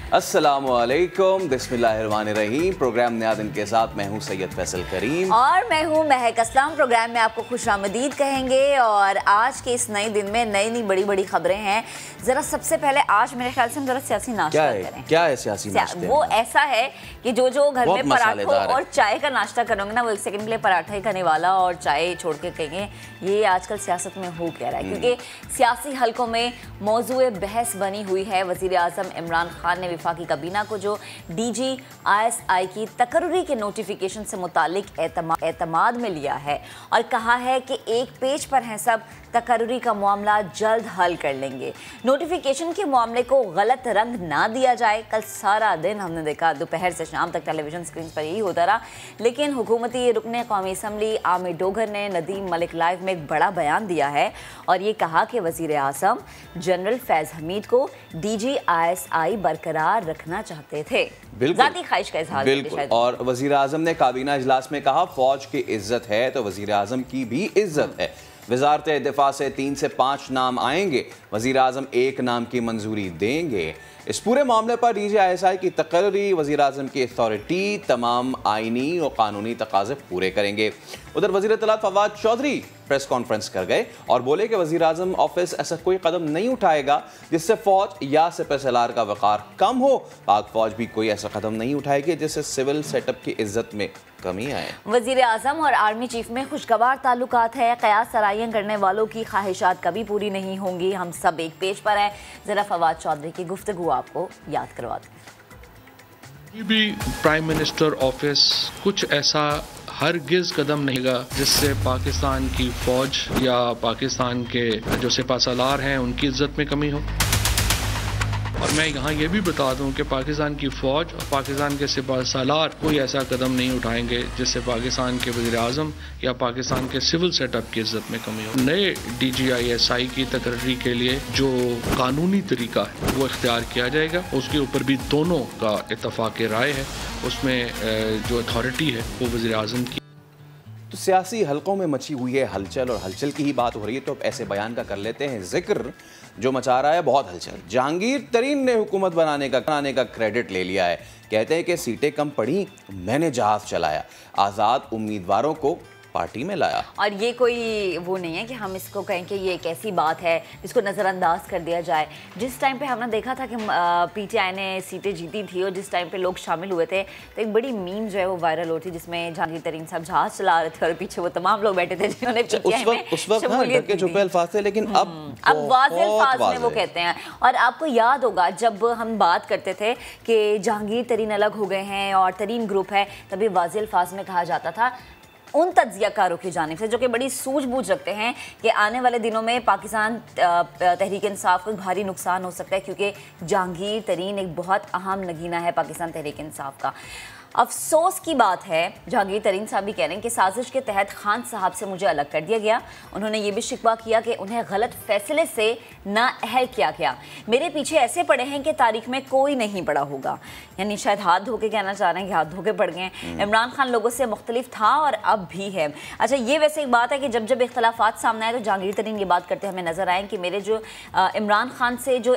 अस्सलामुअलैकुम, बिस्मिल्लाहिर्रहमानिर्रहीम। प्रोग्राम नया दिन के साथ मैं हूं सैयद फैसल करीम और मैं हूं महक असलम। प्रोग्राम में आपको खुशामदीद कहेंगे और आज के इस नए दिन में नई बड़ी बड़ी खबरें हैं। जरा सबसे पहले आज मेरे ख्याल से हम जरा सियासी नाश्ता करें। क्या है सियासी नाश्ते? वो ऐसा है कि जो घर में पराठों और चाय का नाश्ता करोगे ना, वो एक सेकंड के लिए पराठा ही खाने वाला और चाय छोड़ के कहेंगे ये आजकल सियासत में हो क्या रहा है, क्योंकि सियासी हलकों में मौजूए बहस बनी हुई है। वज़ीर आज़म इमरान खान ने वफाकी काबीना को जो DGISI की तकर्री के नोटिफिकेशन से मुतालिक एतमाद में लिया है और कहा है कि एक पेज पर हैं सब, तकर्री का मामला जल्द हल कर लेंगे। नोटिफिकेशन के मामले को गलत रंग ना दिया जाए। कल सारा दिन हमने देखा दोपहर से शाम तक टेलीविजन स्क्रीन पर यही होता रहा, लेकिन हुकूमती रुकने कौमी असम्बली आमिर डोगर ने नदीम मलिक लाइव में एक बड़ा बयान दिया है और ये कहा कि वज़ीर आज़म जनरल फैज़ हमीद को DGISI बरकरार रखना चाहते थे। ज़ाती ख्वाहिश का इज़हार। बिल्कुल। और वज़ीर आज़म ने काबीना इजलास में कहा फौज की इज्जत है तो वज़ीर आज़म की भी इज्जत है। वज़ारत दिफा से 3 से 5 नाम आएंगे, वज़ीर आज़म एक नाम की मंजूरी देंगे। इस पूरे मामले पर DGISI की तकर्री, वज़ीर आज़म की अथॉरिटी तमाम आइनी और कानूनी तकाज़े पूरे करेंगे। उधर वज़ीर इत्तलात फवाद चौधरी प्रेस कॉन्फ्रेंस कर गए और बोले कि वज़ीर आज़म ऑफिस ऐसा कोई कदम नहीं उठाएगा जिससे फ़ौज या सिपहसालार का वक़ार कम हो। पाक फ़ौज भी कोई ऐसा कदम नहीं उठाएगी जिससे सिविल सेटअप की इज्जत में कमी आए। वज़ीर आज़म और आर्मी चीफ में खुशगवार ताल्लुकात है। क़यास सराइयाँ करने वालों की ख्वाहिशात कभी पूरी नहीं होंगी। हम सब एक पेज पर हैं। ज़रा फवाद चौधरी की गुफ्तगू आपको याद करवाते हैं। भी प्राइम मिनिस्टर ऑफिस कुछ ऐसा हरगिज़ कदम नहीं लेगा जिससे पाकिस्तान की फ़ौज या पाकिस्तान के जो सिपहसालार हैं उनकी इज्जत में कमी हो। और मैं यहाँ ये भी बता दूँ कि पाकिस्तान की फ़ौज और पाकिस्तान के सिपहसालार कोई ऐसा कदम नहीं उठाएंगे जिससे पाकिस्तान के वज़ीर आज़म या पाकिस्तान के सिविल सेटअप की इज्जत में कमी हो। नए DGISI की तकर्री के लिए जो कानूनी तरीका है वो इख्तियार किया जाएगा। उसके ऊपर भी दोनों का इत्तफ़ाक़ राय है। उसमें जो अथॉरिटी है वो वज़ीर आज़म की। तो सियासी हलकों में मची हुई है हलचल और हलचल की ही बात हो रही है, तो अब ऐसे बयान का कर लेते हैं जिक्र जो मचा रहा है बहुत हलचल। जहांगीर तरीन ने हुकूमत बनाने का क्रेडिट ले लिया है। कहते हैं कि सीटें कम पड़ी, मैंने जहाज चलाया, आज़ाद उम्मीदवारों को पार्टी में लाया। और ये कोई वो नहीं है कि हम इसको कहें कि ये एक ऐसी बात है जिसको नज़रअंदाज कर दिया जाए। जिस टाइम पे हमने देखा था कि PTI ने सीटें जीती थी और जिस टाइम पे लोग शामिल हुए थे तो एक बड़ी मीम जो है वो वायरल हो थी जिसमें जहांगीर तरीन साहब जहाज चला रहे थे और पीछे वो तमाम लोग बैठे थे जिन्होंने उस वक्त ढके छुपे अल्फाज थे, लेकिन अब वाज़ेह अल्फाज में वो कहते हैं। और आपको याद होगा जब हम बात करते थे कि जहांगीर तरीन अलग हो गए हैं और तरीन ग्रुप है, तभी वाज़ेह अल्फाज में कहा जाता था उन तज्ज़ियाकारों की जानिब से जो कि बड़ी सूझबूझ रखते हैं कि आने वाले दिनों में पाकिस्तान तहरीक इंसाफ को भारी नुकसान हो सकता है, क्योंकि जहांगीर तरीन एक बहुत अहम नगीना है पाकिस्तान तहरीक इंसाफ का। अफसोस की बात है जहांगीर तरीन साहब भी कह रहे हैं कि साजिश के तहत खान साहब से मुझे अलग कर दिया गया। उन्होंने ये भी शिकवा किया कि उन्हें गलत फैसले से नाअहल किया गया। मेरे पीछे ऐसे पड़े हैं कि तारीख में कोई नहीं पड़ा होगा, यानी शायद हाथ धो के कहना चाह रहे हैं कि हाथ धो के पड़ गए। इमरान खान लोगों से मुख्तलिफ था और अब भी है। अच्छा, ये वैसे एक बात है कि जब इख्तलाफात सामने आए तो जहांगीर तरीन ये बात करते हमें नजर आए कि मेरे जो इमरान खान से जो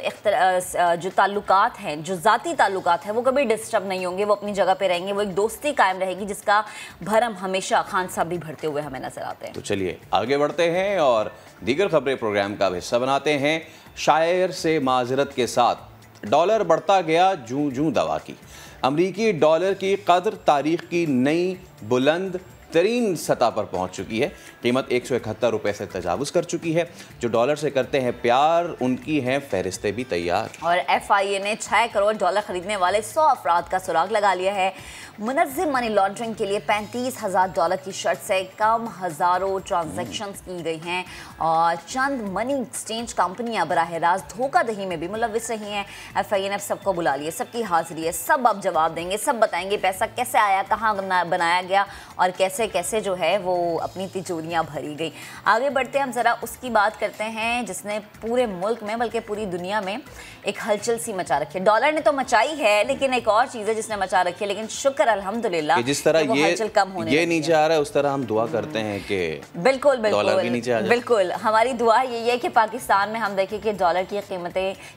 ताल्लुकात हैं, जो ज़ाती ताल्लुकात हैं, वो कभी डिस्टर्ब नहीं होंगे, वो अपनी जगह पर रहेंगे, वो एक दोस्ती कायम रहेगी जिसका भरम हमेशा खान साहब भी भरते हुए हमें नजर आते हैं। तो चलिए आगे बढ़ते हैं और दीगर खबरें प्रोग्राम का हिस्सा बनाते हैं। शायर से माजरत के साथ डॉलर बढ़ता गया जूं जूं दवा की। अमरीकी डॉलर की कदर तारीख की नई बुलंद तरीन सतह पर पहुंच चुकी है। कीमत 171 रुपये से तजावुज़ कर चुकी है। जो डॉलर से करते हैं प्यार, उनकी हैं फहरिस्तें भी तैयार। और FIA ने 6 करोड़ डॉलर खरीदने वाले 100 अफराद का सुराग लगा लिया है। मुनज़्ज़म मनी लॉन्ड्रिंग के लिए $35,000 की शर्त से कम हज़ारों ट्रांजैक्शंस की गई हैं और चंद मनी एक्सचेंज कंपनियां बराह रास्त धोखाधड़ी में भी मुलविस रही हैं। FIA ने अब सबको बुला लिया, सबकी हाजिरी है, सब अब जवाब देंगे, सब बताएंगे पैसा कैसे आया, कहाँ बनाया गया और कैसे कैसे जो है वो अपनी तिजोरियाँ भरी गई। आगे बढ़ते हम ज़रा उसकी बात करते हैं जिसने पूरे मुल्क में बल्कि पूरी दुनिया में एक हलचल सी मचा रखी है। डॉलर ने तो मचाई है, लेकिन एक और चीज़ है जिसने मचा रखी है, लेकिन शुक्र अल्हम्दुलिल्लाह जिस तरह ये नीचे आ रहा है उस तरह हम दुआ करते हैं कि बिल्कुल डॉलर भी नीचे आ जाए। बिल्कुल हमारी दुआ यही है कि पाकिस्तान में हम देखें कि डॉलर की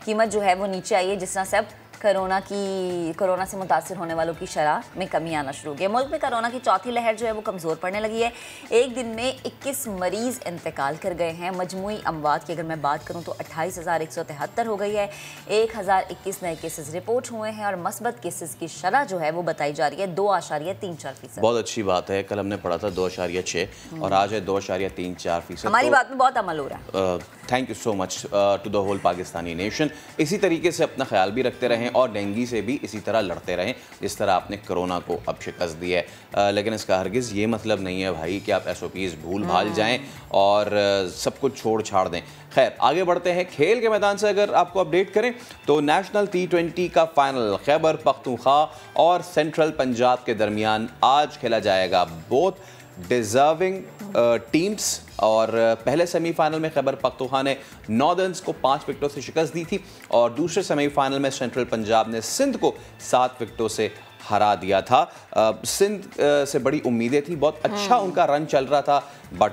कीमत जो है वो नीचे आई है, जिस तरह से अब कोरोना से मुतासिर होने वालों की शरह में कमी आना शुरू हो गई है। मुल्क में कोरोना की चौथी लहर जो है वो कमज़ोर पड़ने लगी है। एक दिन में 21 मरीज़ इंतकाल कर गए हैं। मजमूई अमवात की अगर मैं बात करूँ तो 28,173 हो गई है। 1021 नए केसेस रिपोर्ट हुए हैं और मस्बत केसेस की शरह जो है वो बताई जा रही है 2.34%। बहुत अच्छी बात है। कल हमने पढ़ा था 2.6 और आज है 2.34%। हमारी बात में बहुत अमल हो रहा है। Thank you so much to the whole Pakistani nation. इसी तरीके से अपना ख्याल भी रखते रहें और डेंगू से भी इसी तरह लड़ते रहें जिस तरह आपने कोरोना को अब शिकस्त दी है। लेकिन इसका हरगिज़ ये मतलब नहीं है भाई कि आप SOPs भूल भाल जाएं और सब कुछ छोड़ छाड़ दें। खैर आगे बढ़ते हैं। खेल के मैदान से अगर आपको अपडेट करें तो नेशनल T20 का फाइनल खैबर पख्तूनख्वा और सेंट्रल पंजाब के दरमियान आज खेला जाएगा। बोथ डिजर्विंग टीम्स और पहले सेमीफाइनल में खैबर पख्तूनख्वा ने नॉर्दर्न्स को 5 विकेटों से शिकस्त दी थी और दूसरे सेमीफाइनल में सेंट्रल पंजाब ने सिंध को 7 विकेटों से हरा दिया था। सिंध से बड़ी उम्मीदें थी, बहुत अच्छा उनका रन चल रहा था, बट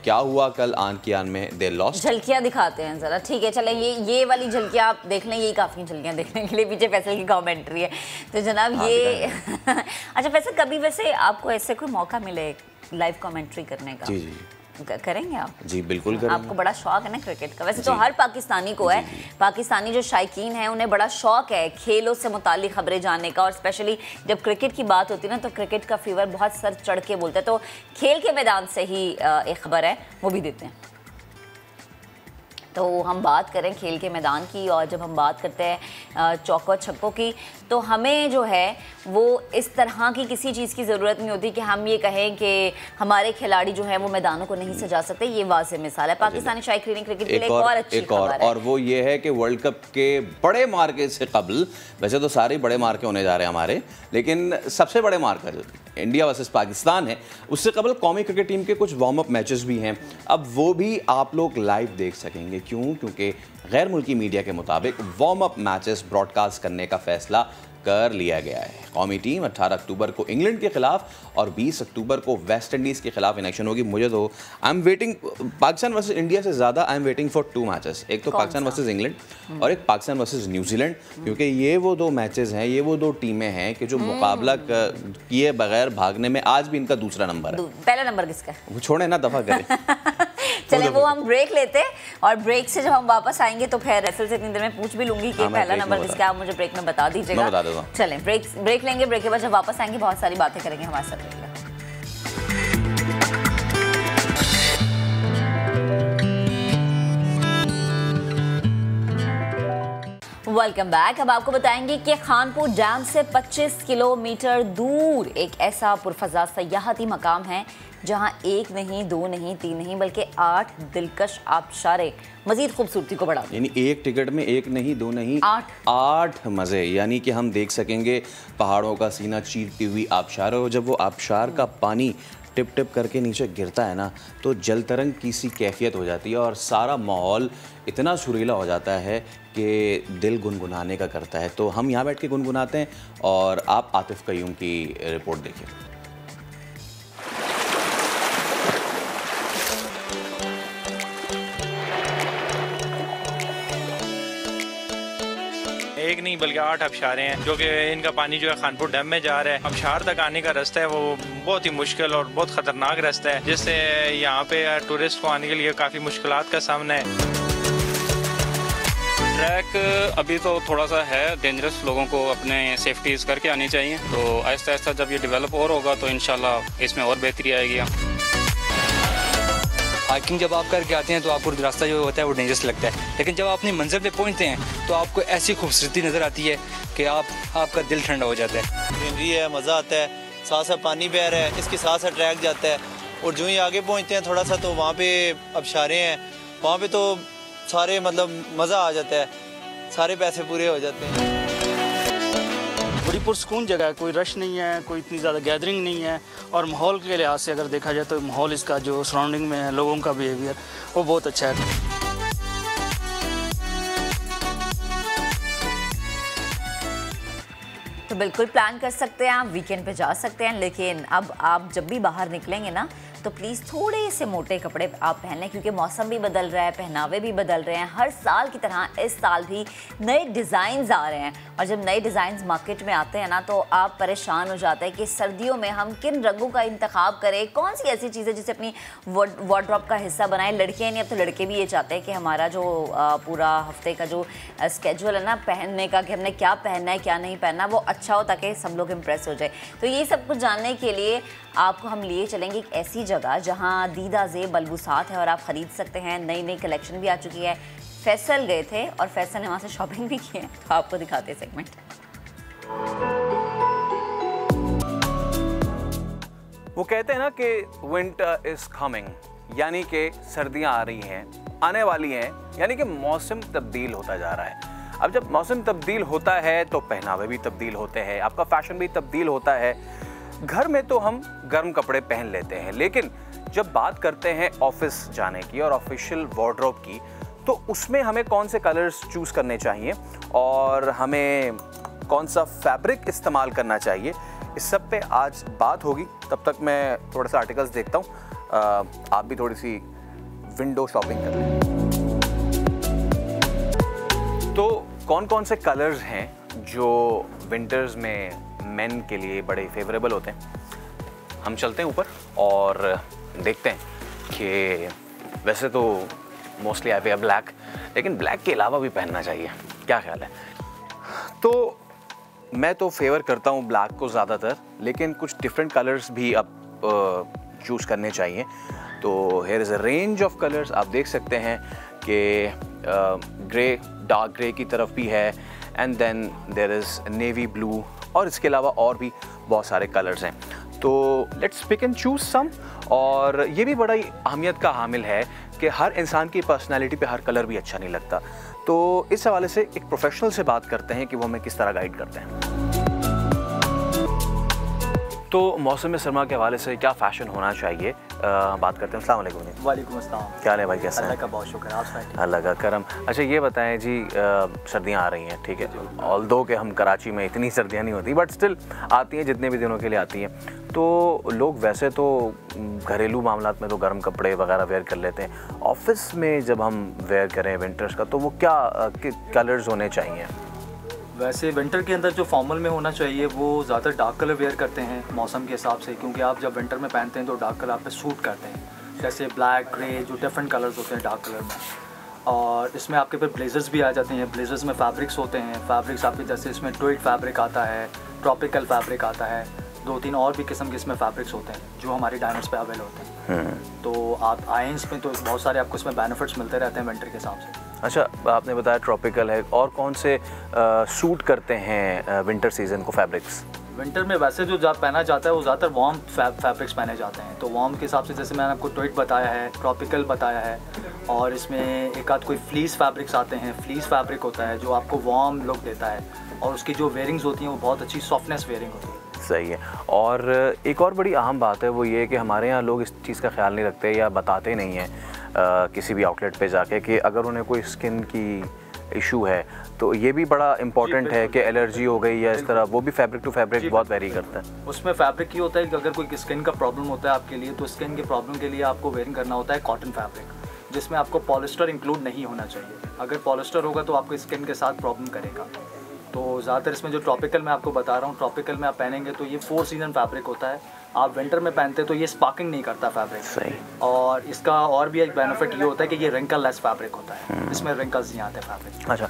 क्या हुआ कल आन की आन में दे लॉस्ट। झलकियां दिखाते हैं जरा, ठीक है चलें, ये वाली झलकियां आप देख लें, यही काफ़ी झलकियां देखने के लिए। पीछे फैसल की कमेंट्री है तो जनाब ये अच्छा फैसल कभी वैसे आपको ऐसे कोई मौका मिले लाइव कमेंट्री करने का? जी जी करेंगे आप? जी बिल्कुल करेंगे। आपको बड़ा शौक है ना क्रिकेट का? वैसे तो हर पाकिस्तानी को है। पाकिस्तानी जो शायकीन है उन्हें बड़ा शौक है खेलों से मुतालिक खबरें जानने का और स्पेशली जब क्रिकेट की बात होती है ना तो क्रिकेट का फीवर बहुत सर चढ़ के बोलता है। तो खेल के मैदान से ही एक खबर है वो भी देते हैं। तो हम बात करें खेल के मैदान की और जब हम बात करते हैं चौकों छक्कों की तो हमें जो है वो इस तरह की किसी चीज़ की ज़रूरत नहीं होती कि हम ये कहें कि हमारे खिलाड़ी जो हैं वो मैदानों को नहीं सजा सकते। ये वाज़ेह मिसाल है पाकिस्तानी शायकीन क्रिकेट के लिए। एक और अच्छी खबर है और वो ये है कि वर्ल्ड कप के बड़े मार्के से कबल, वैसे तो सारे बड़े मार्के होने जा रहे हैं हमारे, लेकिन सबसे बड़े मार्का जो इंडिया वर्सेस पाकिस्तान है उससे कबल कौमी क्रिकेट टीम के कुछ वार्म अप मैचेस भी हैं। अब वो भी आप लोग लाइव देख सकेंगे। क्यों? क्योंकि गैर मुल्की मीडिया के मुताबिक वार्म अप मैचेस ब्रॉडकास्ट करने का फैसला कर लिया गया है। कौमी टीम 18 अक्टूबर को इंग्लैंड के खिलाफ और 20 अक्टूबर को वेस्ट इंडीज़ के खिलाफ इन एक्शन होगी। मुझे तो I am waiting Pakistan versus India से ज़्यादा I am waiting for 2 matches. एक तो पाकिस्तान वर्सेस इंग्लैंड और एक पाकिस्तान वर्सेस न्यूजीलैंड, क्योंकि ये वो 2 मैचेस हैं, ये वो 2 टीमें हैं कि जो मुकाबला किए बगैर भागने में आज भी इनका दूसरा नंबर है। पहला नंबर किसका है? वो छोड़े ना, दफा करें। चले वो हम ब्रेक लेते हैं और ब्रेक से जब हम वापस आएंगे तो फिर रसल से इतनी देर में पूछ भी लूंगी कि पहला नंबर किसका, आप मुझे ब्रेक में बता दीजिएगा। चलें ब्रेक लेंगे, ब्रेक के बाद जब वापस आएंगे बहुत सारी बातें करेंगे हमारे साथ। Welcome back. अब आपको बताएंगे कि खानपुर डैम से 25 किलोमीटर दूर एक ऐसा पुरफजा सयाहती मकाम है जहां 1 नहीं 2 नहीं 3 नहीं बल्कि 8 दिलकश आबशारें मजीद खूबसूरती को बढ़ा। यानी एक टिकट में 1 नहीं 2 नहीं 8 मज़े, यानी कि हम देख सकेंगे पहाड़ों का सीना चीरती हुई आबशार। और जब वो आबशार का पानी टिप टिप करके नीचे गिरता है ना तो जल तरंग की सी कैफियत हो जाती है और सारा माहौल इतना सुरीला हो जाता है कि दिल गुनगुनाने का करता है। तो हम यहाँ बैठ के गुनगुनाते हैं और आप आतिफ कयूम की रिपोर्ट देखिए। एक नहीं बल्कि 8 आबशारें हैं जो कि इनका पानी जो है खानपुर डैम में जा रहा है। आबशार तक आने का रास्ता है वो बहुत ही मुश्किल और बहुत ख़तरनाक रास्ता है, जिससे यहाँ पे टूरिस्ट को आने के लिए काफ़ी मुश्किलात का सामना है। ट्रैक अभी तो थोड़ा सा है डेंजरस, लोगों को अपने सेफ्टीज़ करके आनी चाहिए। तो आहिस्ता आहिस्ता जब ये डेवलप और होगा तो इंशाल्लाह इसमें और बेहतरी आएगी। हाइकिंग जब आप करके आते हैं तो आपको रास्ता जो होता है वो डेंजरस लगता है, लेकिन जब आप अपनी मंजिल पे पहुंचते हैं तो आपको ऐसी खूबसूरती नज़र आती है कि आपका दिल ठंडा हो जाता है। ग्रीनरी है, मज़ा आता है, साथ साथ पानी बह रहा है, इसके साथ साथ ट्रैक जाता है और जो ही आगे पहुंचते हैं थोड़ा सा तो वहाँ पे आबशारें हैं, वहाँ पे तो सारे मतलब मज़ा आ जाता है, सारे पैसे पूरे हो जाते हैं। बड़ी पुरसकून जगह है, कोई रश नहीं है, कोई इतनी ज़्यादा गैदरिंग नहीं है और माहौल के लिहाज से अगर देखा जाए तो माहौल इसका जो सराउंडिंग में है लोगों का बिहेवियर वो बहुत अच्छा है। तो बिल्कुल प्लान कर सकते हैं आप, वीकेंड पे जा सकते हैं, लेकिन अब आप जब भी बाहर निकलेंगे ना तो प्लीज़ थोड़े से मोटे कपड़े आप पहन लें, क्योंकि मौसम भी बदल रहा है, पहनावे भी बदल रहे हैं। हर साल की तरह इस साल भी नए डिज़ाइंस आ रहे हैं, और जब नए डिज़ाइंस मार्केट में आते हैं ना तो आप परेशान हो जाते हैं कि सर्दियों में हम किन रंगों का इंतखाब करें, कौन सी ऐसी चीज़ें जिसे अपनी वार्डरोब का हिस्सा बनाएं। लड़कियाँ नहीं, अब तो लड़के भी ये चाहते हैं कि हमारा जो पूरा हफ्ते का जो स्केड्यूल है ना पहनने का, कि हमने क्या पहनना है क्या नहीं पहनना, वो अच्छा हो ताकि सब लोग इम्प्रेस हो जाए। तो ये सब कुछ जानने के लिए आपको हम लिए चलेंगे एक ऐसी जगह जहाँ दीदा ज़ेब बलबूसात है और आप ख़रीद सकते हैं। नई नई कलेक्शन भी आ चुकी है। फैसल गए थे और फैसल ने वहाँ से शॉपिंग भी की है, तो आपको दिखाते हैं सेगमेंट। वो कहते हैं ना कि विंटर इज कमिंग, यानी कि सर्दियां आ रही हैं, आने वाली हैं, यानी कि मौसम तब्दील होता जा रहा है। अब जब मौसम तब्दील होता है तो पहनावे भी तब्दील होते हैं, आपका फैशन भी तब्दील होता है। घर में तो हम गर्म कपड़े पहन लेते हैं, लेकिन जब बात करते हैं ऑफिस जाने की और ऑफिशियल वार्डरोब की, तो उसमें हमें कौन से कलर्स चूज़ करने चाहिए और हमें कौन सा फैब्रिक इस्तेमाल करना चाहिए, इस सब पे आज बात होगी। तब तक मैं थोड़ा सा आर्टिकल्स देखता हूँ, आप भी थोड़ी सी विंडो शॉपिंग कर लें। तो कौन कौन से कलर्स हैं जो विंटर्स में मेन के लिए बड़े फेवरेबल होते हैं, हम चलते हैं ऊपर और देखते हैं कि वैसे तो मोस्टली आई वेयर ब्लैक, लेकिन ब्लैक के अलावा भी पहनना चाहिए, क्या ख्याल है? तो मैं तो फेवर करता हूँ ब्लैक को ज़्यादातर, लेकिन कुछ डिफरेंट कलर्स भी अब चूज़ करने चाहिए। तो here is a range of colours, आप देख सकते हैं कि ग्रे, डार्क ग्रे की तरफ भी है, and then there is navy blue, और इसके अलावा और भी बहुत सारे कलर्स हैं। तो लेट्स पिक एंड चूज़ सम। और ये भी बड़ा ही अहमियत का हामिल है कि हर इंसान की पर्सनैलिटी पे हर कलर भी अच्छा नहीं लगता। तो इस हवाले से एक प्रोफेशनल से बात करते हैं कि वो हमें किस तरह गाइड करते हैं। तो मौसम सरमा के हवाले से क्या फ़ैशन होना चाहिए, बात करते हैं। अस्सलाम वालेकुम। वालेकुम अस्सलाम। क्या हाल है भाई, कैसे हैं? अल्लाह का बहुत शुक्र, आप सुनाइए। अल्लाह का करम। अच्छा ये बताएं जी, सर्दियाँ आ रही हैं, ठीक है, ऑल्दो कि हम कराची में इतनी सर्दियाँ नहीं होती, बट स्टिल आती हैं, जितने भी दिनों के लिए आती हैं। तो लोग वैसे तो घरेलू मामलात में तो गर्म कपड़े वगैरह वेयर कर लेते हैं, ऑफिस में जब हम वेयर करें विंटर्स का, तो वो क्या कलर्स होने चाहिए? वैसे विंटर के अंदर जो फॉर्मल में होना चाहिए वो ज़्यादा डार्क कलर वेयर करते हैं मौसम के हिसाब से, क्योंकि आप जब विंटर में पहनते हैं तो डार्क कलर आप पे सूट करते हैं, जैसे ब्लैक, ग्रे, जो डिफरेंट कलर्स होते हैं डार्क कलर में। और इसमें आपके पे ब्लेजर्स भी आ जाते हैं। ब्लेजर्स में फैब्रिक्स होते हैं, फैब्रिक्स आपके जैसे इसमें ट्विड फैब्रिक आता है, ट्रॉपिकल फैब्रिक आता है, 2-3 और भी किस्म के इसमें फैब्रिक्स होते हैं जो हमारी डायमंड्स पे अवेल होते हैं। तो आप आए इसमें तो बहुत सारे आपको इसमें बेनिफिट्स मिलते रहते हैं विंटर के हिसाब से। अच्छा, आपने बताया ट्रॉपिकल है, और कौन से सूट करते हैं विंटर सीजन को फैब्रिक्स? विंटर में वैसे जो पहना जाता है वो ज़्यादातर वार्म फैब्रिक्स पहने जाते हैं। तो वार्म के हिसाब से जैसे मैंने आपको ट्विड बताया है, ट्रॉपिकल बताया है, और इसमें एक आध कोई फ्लीस फैब्रिक्स आते हैं। फ्लीस फैब्रिक होता है जो आपको वार्म लुक देता है, और उसकी जो वेयरिंग्स होती हैं वो बहुत अच्छी सॉफ्टनेस वेयरिंग होती है। सही है। और एक और बड़ी अहम बात है, वो ये कि हमारे यहाँ लोग इस चीज़ का ख्याल नहीं रखते या बताते नहीं हैं किसी भी आउटलेट पे जाके कि अगर उन्हें कोई स्किन की इशू है तो ये भी बड़ा इंपॉर्टेंट है कि एलर्जी हो गई या इस तरह, वो भी फैब्रिक टू फैब्रिक बहुत वेरी करता है। उसमें फैब्रिक ये होता है कि अगर कोई स्किन का प्रॉब्लम होता है आपके लिए, तो स्किन के प्रॉब्लम के लिए आपको वेयरिंग करना होता है कॉटन फैब्रिक, जिसमें आपको पॉलिस्टर इंक्लूड नहीं होना चाहिए। अगर पॉलिस्टर होगा तो आपको स्किन के साथ प्रॉब्लम करेगा। तो ज़्यादातर इसमें जो ट्रॉपिकल मैं आपको बता रहा हूँ, ट्रॉपिकल में आप पहनेंगे तो ये 4 सीजन फैब्रिक होता है। आप विंटर में पहनते तो ये स्पार्किंग नहीं करता फैब्रिक। सही। और इसका और भी एक बेनिफिट ये होता है कि ये रिंकल लेस फैब्रिक होता है, इसमें रिंकल्स नहीं आते फैब्रिक। अच्छा,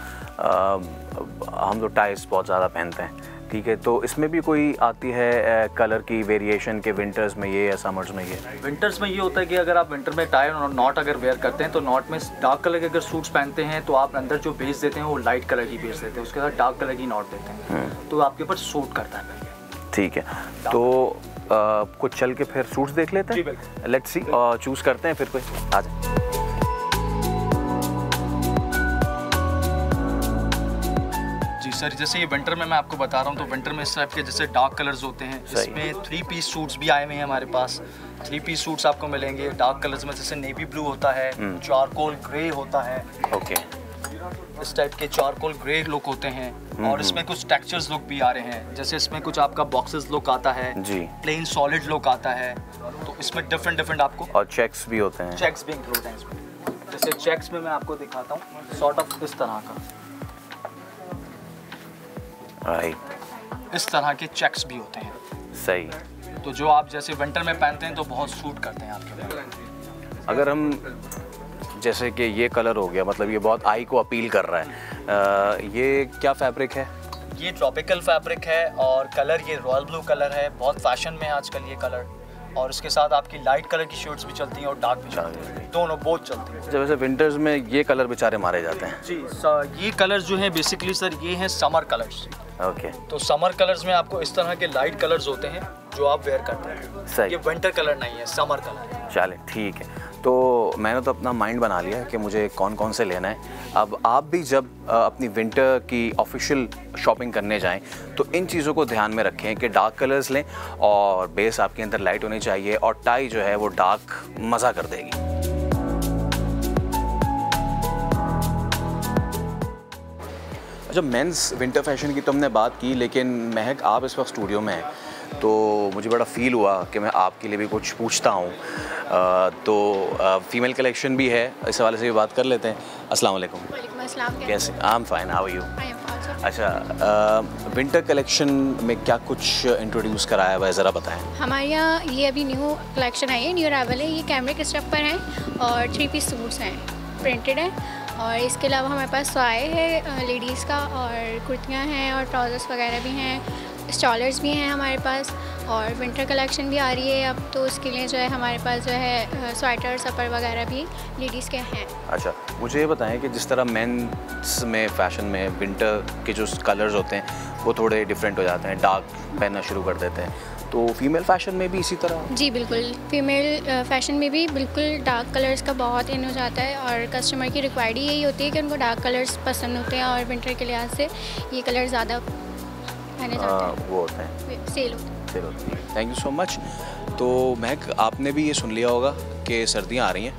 हम तो टाइस बहुत ज़्यादा पहनते हैं, ठीक है, तो इसमें भी कोई आती है कलर की वेरिएशन के विंटर्स में ये या समर्स में ये? विंटर्स में ये होता है कि अगर आप विंटर में टाई और नॉट अगर वेयर करते हैं तो नॉट में डार्क कलर के अगर सूट्स पहनते हैं तो आप अंदर जो बेस देते हैं वो लाइट कलर की बेस देते हैं, उसके साथ डार्क कलर की नॉट देते हैं, तो आपके ऊपर सूट करता है। ठीक है, तो कुछ चल के फिर सूट्स देख लेते हैं, लेट्स सी, चूज़ करते हैं फिर कोई। आ जाए। जी सर, जैसे ये विंटर में मैं आपको बता रहा हूँ, तो विंटर में इस टाइप के जैसे डार्क कलर्स होते हैं, इसमें 3 पीस सूट्स भी आए हुए हैं हमारे पास। 3 पीस सूट्स आपको मिलेंगे डार्क कलर्स में, जैसे नेवी ब्लू होता है, चारकोल ग्रे होता है, ओके, इस टाइप के चारकोल ग्रे लुक होते हैं, और इसमें कुछ टेक्सचर्स लुक भी आ रहे हैं, जैसे इसमें कुछ आपका बॉक्सेस लुक आता है, जी, प्लेन सॉलिड लुक आता है, तो इसमें डिफरेंट आपको और चेक्स भी होते हैं। चेक्स भी इंक्लूड हैं इसमें। जैसे चेक्स में मैं आपको दिखाता हूँ सॉर्ट ऑफ इस तरह का, इस तरह के चेक्स भी होते हैं। सही। तो जो आप जैसे विंटर में पहनते हैं तो बहुत सूट करते हैं आपके लिए। अगर हम जैसे कि ये कलर हो गया, मतलब ये बहुत आई को अपील कर रहा है, ये क्या फैब्रिक है? ये ट्रॉपिकल फैब्रिक है और कलर ये रॉयल ब्लू कलर है, बहुत फैशन में है आजकल ये कलर। और उसके साथ आपकी लाइट कलर की शर्ट्स भी चलती हैं और डार्क भी चलती हैं, दोनों बहुत चलती हैं। जब वैसे विंटर्स में ये कलर बेचारे मारे जाते हैं। जी ये कलर्स जो हैं बेसिकली सर ये हैं समर कलर्स। ओके। तो समर कलर्स में आपको इस तरह के लाइट कलर्स होते हैं जो आप वेयर करते हैं। सही। ये विंटर कलर नहीं है, समर कलर। चले ठीक है, तो मैंने तो अपना माइंड बना लिया है कि मुझे कौन कौन से लेना है। अब आप भी जब अपनी विंटर की ऑफिशियल शॉपिंग करने जाएं तो इन चीज़ों को ध्यान में रखें कि डार्क कलर्स लें और बेस आपके अंदर लाइट होनी चाहिए और टाई जो है वो डार्क मज़ा कर देगी। जब मेंस विंटर फैशन की तो हमने बात की, लेकिन महक आप इस वक्त स्टूडियो में हैं तो मुझे बड़ा फ़ील हुआ कि मैं आपके लिए भी कुछ पूछता हूँ। तो फ़ीमेल कलेक्शन भी है, इस हवाले से भी बात कर लेते हैं। अस्सलाम वालेकुम। वालेकुम अस्सलाम। कैसे? I am fine, how are you? I am fine. अच्छा, विंटर कलेक्शन में क्या कुछ इंट्रोड्यूस कराया हुआ है, ज़रा बताएं। हमारे यहाँ ये अभी न्यू कलेक्शन आई है, न्यू अराइवल है। ये कैमरिक स्टफ पर हैं और 3 पीस सूट्स हैं, प्रिंटेड हैं। और इसके अलावा हमारे पास स्वाए है लेडीज़ का, और कुर्तियाँ हैं और ट्राउज़र्स वगैरह भी हैं, स्टॉलर्स भी हैं हमारे पास। और विंटर कलेक्शन भी आ रही है अब, तो उसके लिए जो है हमारे पास जो है स्वेटर सपर वगैरह भी लेडीज़ के हैं। अच्छा, मुझे ये बताएं कि जिस तरह मेंस में फ़ैशन में विंटर के जो कलर्स होते हैं वो थोड़े डिफरेंट हो जाते हैं, डार्क पहनना शुरू कर देते हैं, तो फीमेल फ़ैशन में भी इसी तरह? जी बिल्कुल, फीमेल फ़ैशन में भी बिल्कुल डार्क कलर्स का बहुत इन हो जाता है और कस्टमर की रिक्वायर्ड यही होती है कि उनको डार्क कलर्स पसंद होते हैं और विंटर के लिहाज से ये कलर ज़्यादा पहने जाते हैं, वो होते हैं, सेल होते हैं। Thank you so much. तो महक, आपने भी ये सुन लिया होगा कि सर्दियाँ आ रही हैं,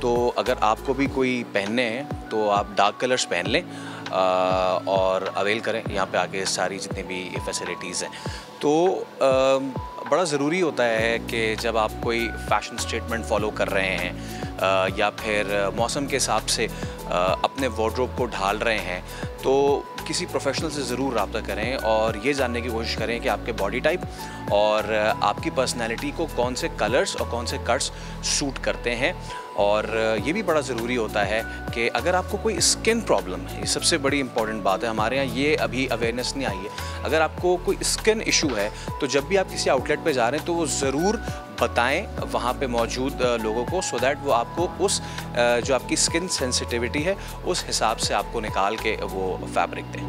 तो अगर आपको भी कोई पहनने हैं तो आप डार्क कलर्स पहन लें और अवेल करें यहाँ पे आके सारी जितनी भी फैसिलिटीज़ हैं। तो बड़ा ज़रूरी होता है कि जब आप कोई फ़ैशन स्टेटमेंट फॉलो कर रहे हैं या फिर मौसम के हिसाब से अपने वार्डरोब को ढाल रहे हैं, तो किसी प्रोफेशनल से ज़रूर रब्ता करें और ये जानने की कोशिश करें कि आपके बॉडी टाइप और आपकी पर्सनैलिटी को कौन से कलर्स और कौन से कट्स सूट करते हैं। और ये भी बड़ा ज़रूरी होता है कि अगर आपको कोई स्किन प्रॉब्लम है, ये सबसे बड़ी इंपॉर्टेंट बात है, हमारे यहाँ ये अभी अवेयरनेस नहीं आई है। अगर आपको कोई स्किन इशू है तो जब भी आप किसी आउटलेट पे जा रहे हैं तो वो ज़रूर बताएं वहाँ पे मौजूद लोगों को, सो दैट वो आपको उस जो आपकी स्किन सेंसिटिविटी है उस हिसाब से आपको निकाल के वो फैब्रिक दें।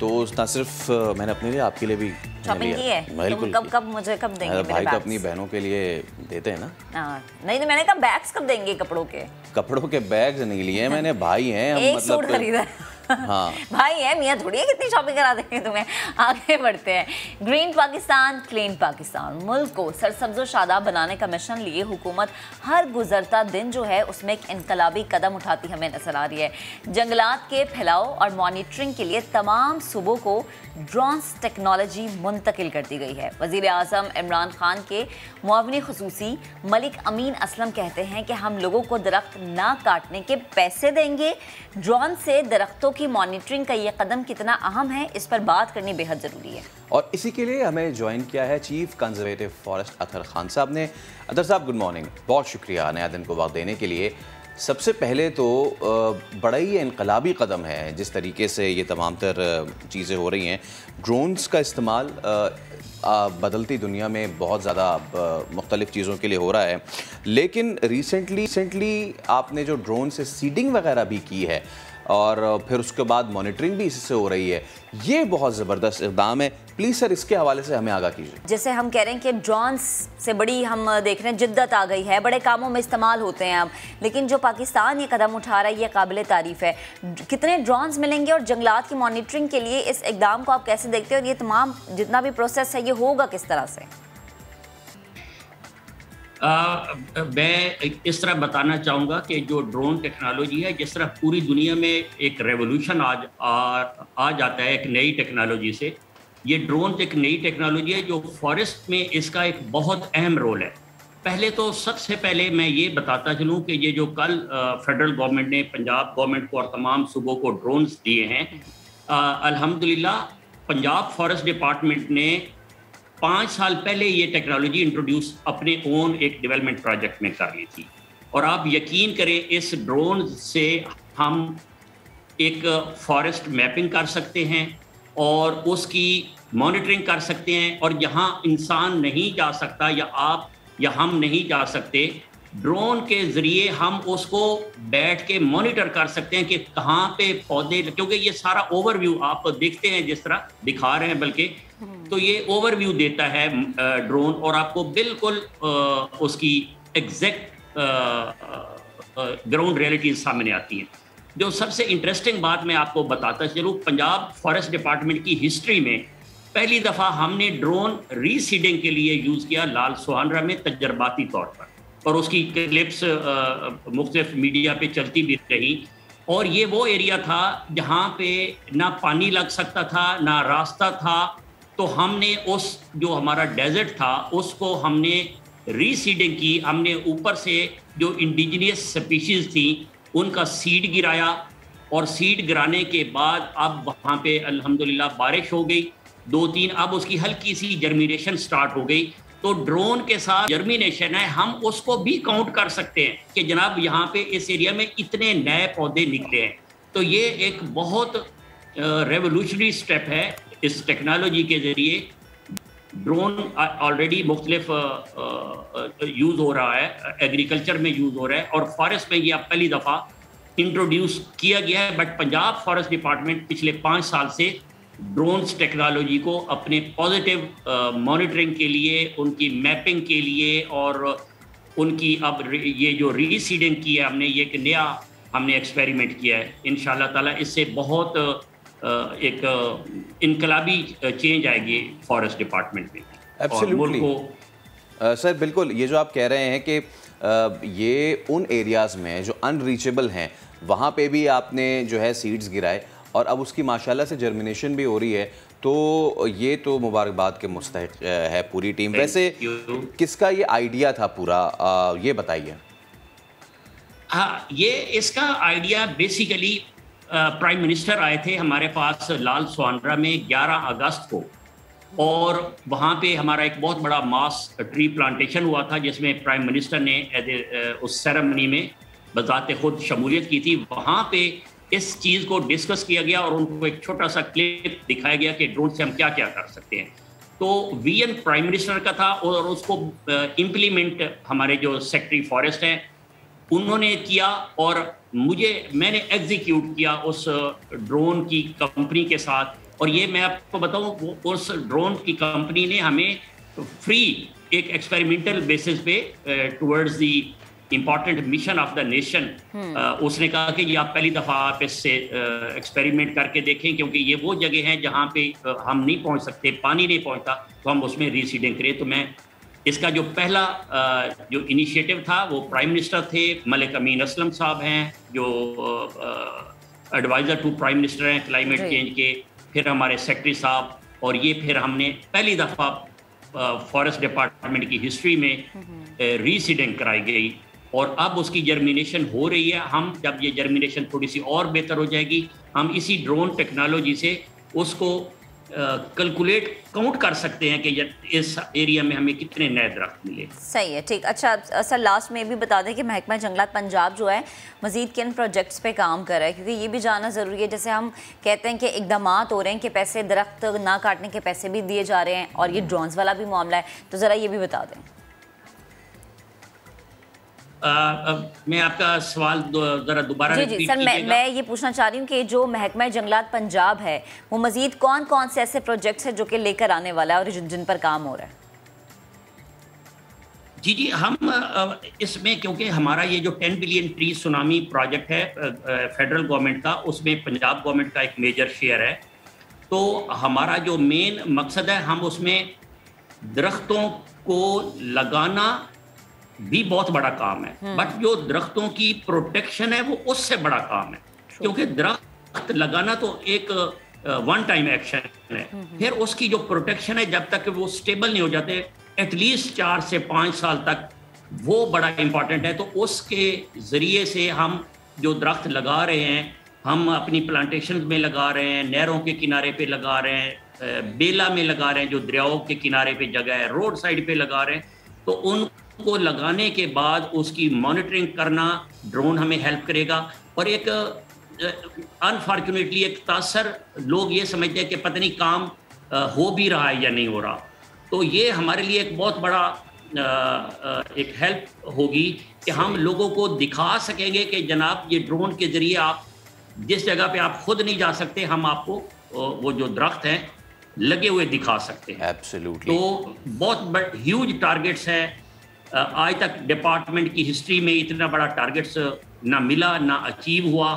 तो ना सिर्फ मैंने अपने लिए, आपके लिए भी शॉपिंग की है। बिल्कुल। कब मुझे कब देंगे मेरे भाई तो बैग्स? अपनी बहनों के लिए देते हैं ना। नहीं तो मैंने कहा बैग्स कब देंगे कपड़ों के? कपड़ों के बैग्स नहीं लिए मैंने, भाई हैं हम, एक मतलब सूट खरीदा है। हाँ भाई है, मियाँ थोड़ी है कितनी शॉपिंग करा देंगे तुम्हें। आगे बढ़ते हैं। ग्रीन पाकिस्तान क्लीन पाकिस्तान, मुल्क को सरसब्ज़ व शादाब बनाने का मिशन लिए हुकूमत हर गुजरता दिन जो है उसमें एक इनकलाबी कदम उठाती हमें नजर आ रही है। जंगलात के फैलाव और मॉनिटरिंग के लिए तमाम सूबों को ड्रोन्स टेक्नोलॉजी मुंतकिल कर दी गई है। वज़ीर आज़म इमरान खान के मुआवनी खुसूसी मलिक अमीन असलम कहते हैं कि हम लोगों को दरख्त ना काटने के पैसे देंगे। ड्रोन से दरख्तों की मॉनिटरिंग का ये कदम कितना अहम है, इस पर बात करनी बेहद ज़रूरी है। और इसी के लिए हमें ज्वाइन किया है chief conservative forest Athar Khan साहब ने। अतहर साहब गुड मॉर्निंग, बहुत शुक्रिया नया दिन को वक्त देने के लिए। सबसे पहले तो बड़ा ही इनकलाबी कदम है जिस तरीके से ये तमाम तर चीज़ें हो रही हैं। ड्रोन्स का इस्तेमाल बदलती दुनिया में बहुत ज़्यादा मुख्तलिफ़ चीज़ों के लिए हो रहा है, लेकिन रिसेंटली आपने जो ड्रोन से सीडिंग वगैरह भी की है और फिर उसके बाद मॉनिटरिंग भी इससे हो रही है, ये बहुत ज़बरदस्त इक़दाम है। प्लीज़ सर इसके हवाले से हमें आगाह कीजिए। जैसे हम कह रहे हैं कि ड्रोन्स से बड़ी हम देख रहे हैं जिद्दत आ गई है, बड़े कामों में इस्तेमाल होते हैं अब, लेकिन जो पाकिस्तान ये कदम उठा रहा है ये काबिल तारीफ़ है। कितने ड्रोन्स मिलेंगे और जंगलात की मॉनिटरिंग के लिए इस इक़दाम को आप कैसे देखते हैं और ये तमाम जितना भी प्रोसेस है ये होगा किस तरह से? मैं इस तरह बताना चाहूँगा कि जो ड्रोन टेक्नोलॉजी है, जिस तरह पूरी दुनिया में एक रेवोल्यूशन आ जाता है एक नई टेक्नोलॉजी से, ये ड्रोन एक नई टेक्नोलॉजी है जो फॉरेस्ट में इसका एक बहुत अहम रोल है। पहले तो सबसे पहले मैं ये बताता चलूँ कि ये जो कल फेडरल गवर्नमेंट ने पंजाब गवर्नमेंट को और तमाम सूबों को ड्रोन्स दिए हैं, अल्हम्दुलिल्लाह पंजाब फॉरेस्ट डिपार्टमेंट ने 5 साल पहले ये टेक्नोलॉजी इंट्रोड्यूस अपने ओन एक डेवलपमेंट प्रोजेक्ट में कर ली थी। और आप यकीन करें इस ड्रोन से हम एक फॉरेस्ट मैपिंग कर सकते हैं और उसकी मॉनिटरिंग कर सकते हैं, और जहां इंसान नहीं जा सकता या आप या हम नहीं जा सकते, ड्रोन के ज़रिए हम उसको बैठ के मॉनिटर कर सकते हैं कि कहाँ पे पौधे, क्योंकि ये सारा ओवरव्यू आप देखते हैं जिस तरह दिखा रहे हैं, बल्कि तो ये ओवरव्यू देता है ड्रोन, और आपको बिल्कुल उसकी एग्जैक्ट ग्राउंड रियलिटीज सामने आती हैं। जो सबसे इंटरेस्टिंग बात मैं आपको बताता चलूँ, पंजाब फॉरेस्ट डिपार्टमेंट की हिस्ट्री में पहली दफ़ा हमने ड्रोन रीसीडिंग के लिए यूज़ किया लाल सुहानरा में तजर्बाती तौर पर, और उसकी क्लिप्स मुख्तलिफ मीडिया पे चलती भी रही। और ये वो एरिया था जहाँ पे ना पानी लग सकता था ना रास्ता था, तो हमने उस जो हमारा डेजर्ट था उसको हमने रीसीडिंग की। हमने ऊपर से जो इंडिजिनियस स्पीशीज़ थी उनका सीड गिराया, और सीड गिराने के बाद अब वहाँ पे अल्हम्दुलिल्लाह बारिश हो गई 2-3, अब उसकी हल्की सी जर्मिनेशन स्टार्ट हो गई। तो ड्रोन के साथ जर्मिनेशन है, हम उसको भी काउंट कर सकते हैं कि जनाब यहाँ पे इस एरिया में इतने नए पौधे निकले हैं। तो ये एक बहुत रेवोल्यूशनरी स्टेप है। इस टेक्नोलॉजी के ज़रिए ड्रोन ऑलरेडी मुख्तलिफ यूज़ हो रहा है, एग्रीकल्चर में यूज़ हो रहा है, और फॉरेस्ट में ये अब पहली दफ़ा इंट्रोड्यूस किया गया है। बट पंजाब फॉरेस्ट डिपार्टमेंट पिछले 5 साल से ड्रोन्स टेक्नोलॉजी को अपने पॉजिटिव मॉनिटरिंग के लिए, उनकी मैपिंग के लिए, और उनकी अब ये जो रीसीडिंग की है हमने, ये एक नया हमने एक्सपेरिमेंट किया है। इंशाल्लाह ताला इससे बहुत एक इनकलाबी चेंज आएगी फॉरेस्ट डिपार्टमेंट में। एब्सोल्युटली सर, बिल्कुल ये जो आप कह रहे हैं कि ये उन एरियाज़ में जो अनरीचेबल हैं वहाँ पे भी आपने जो है सीड्स गिराए, और अब उसकी माशाल्लाह से जर्मिनेशन भी हो रही है, तो ये तो मुबारकबाद के मुस्तहिक है पूरी टीम। वैसे किसका ये आइडिया था पूरा, ये बताइए। हाँ, ये इसका आइडिया बेसिकली प्राइम मिनिस्टर आए थे हमारे पास लाल सुहानरा में 11 अगस्त को, और वहाँ पे हमारा एक बहुत बड़ा मास ट्री प्लांटेशन हुआ था जिसमें प्राइम मिनिस्टर ने उस सेरेमनी में बज़ाते खुद शमूलियत की थी। वहाँ पे इस चीज़ को डिस्कस किया गया और उनको एक छोटा सा क्लिप दिखाया गया कि ड्रोन से हम क्या क्या कर सकते हैं। तो विजन प्राइम मिनिस्टर का था, और उसको इम्प्लीमेंट हमारे जो सेक्रेटरी फॉरेस्ट हैं उन्होंने किया, और मैंने एग्जीक्यूट किया उस ड्रोन की कंपनी के साथ। और ये मैं आपको बताऊं, उस ड्रोन की कंपनी ने हमें फ्री एक एक्सपेरिमेंटल बेसिस पे towards the important mission of the nation, उसने कहा कि ये आप पहली दफ़ा आप इससे एक्सपेरिमेंट करके देखें, क्योंकि ये वो जगह हैं जहाँ पे हम नहीं पहुँच सकते, पानी नहीं पहुँचता, तो हम उसमें रीसीडिंग करें। तो मैं इसका जो पहला जो इनिशिएटिव था वो प्राइम मिनिस्टर थे, मलिक अमीन असलम साहब हैं जो एडवाइज़र टू प्राइम मिनिस्टर हैं क्लाइमेट चेंज के, फिर हमारे सेक्रेटरी साहब, और ये फिर हमने पहली दफ़ा फॉरेस्ट डिपार्टमेंट की हिस्ट्री में रीसीडिंग कराई गई, और अब उसकी जर्मिनेशन हो रही है। हम जब ये जर्मिनेशन थोड़ी सी और बेहतर हो जाएगी, हम इसी ड्रोन टेक्नोलॉजी से उसको कैलकुलेट काउंट कर सकते हैं कि इस एरिया में हमें कितने नए दरख्त मिले। सही है, ठीक। अच्छा सर, लास्ट में भी बता दें कि महकमा जंगलात पंजाब जो है मज़ीद किन प्रोजेक्ट्स पे काम कर रहा है, क्योंकि ये भी जानना ज़रूरी है। जैसे हम कहते हैं कि इक़दामात हो रहे हैं कि पैसे, दरख्त ना काटने के पैसे भी दिए जा रहे हैं, और ये ड्रोन्स वाला भी मामला है, तो ज़रा ये भी बता दें। मैं आपका सवाल ज़रा दोबारा जी सर, मैं ये पूछना चाह रही हूँ कि जो महकमा जंगलात पंजाब है वो मज़ीद कौन कौन से ऐसे प्रोजेक्ट्स हैं जो कि लेकर आने वाला है और जिन पर काम हो रहा है। जी, हम इसमें, क्योंकि हमारा ये जो 10 बिलियन ट्री सुनामी प्रोजेक्ट है फेडरल गवर्नमेंट का, उसमें पंजाब गवर्नमेंट का एक मेजर शेयर है। तो हमारा जो मेन मकसद है, हम उसमें दरख्तों को लगाना भी बहुत बड़ा काम है, बट जो दरख्तों की प्रोटेक्शन है वो उससे बड़ा काम है, क्योंकि दरख्त लगाना तो एक वन टाइम एक्शन है। फिर उसकी जो प्रोटेक्शन है जब तक वो स्टेबल नहीं हो जाते एटलीस्ट 4 से 5 साल तक, वो बड़ा इम्पॉर्टेंट है। तो उसके ज़रिए से हम जो दरख्त लगा रहे हैं, हम अपनी प्लांटेशन में लगा रहे हैं, नहरों के किनारे पे लगा रहे हैं, बेला में लगा रहे हैं जो दरियाओं के किनारे पे जगह है, रोड साइड पे लगा रहे हैं, तो उनको लगाने के बाद उसकी मॉनिटरिंग करना ड्रोन हमें हेल्प करेगा। और एक अनफॉर्चुनेटली एक तासर लोग ये समझते हैं कि पता नहीं काम हो भी रहा है या नहीं हो रहा, तो ये हमारे लिए एक बहुत बड़ा एक हेल्प होगी कि हम लोगों को दिखा सकेंगे कि जनाब ये ड्रोन के ज़रिए आप जिस जगह पे आप खुद नहीं जा सकते, हम आपको वो जो दरख्त हैं लगे हुए दिखा सकते हैं। एब्सोल्युटली। तो बहुत ह्यूज टारगेट्स हैं। आज तक डिपार्टमेंट की हिस्ट्री में इतना बड़ा टारगेट्स ना मिला ना अचीव हुआ।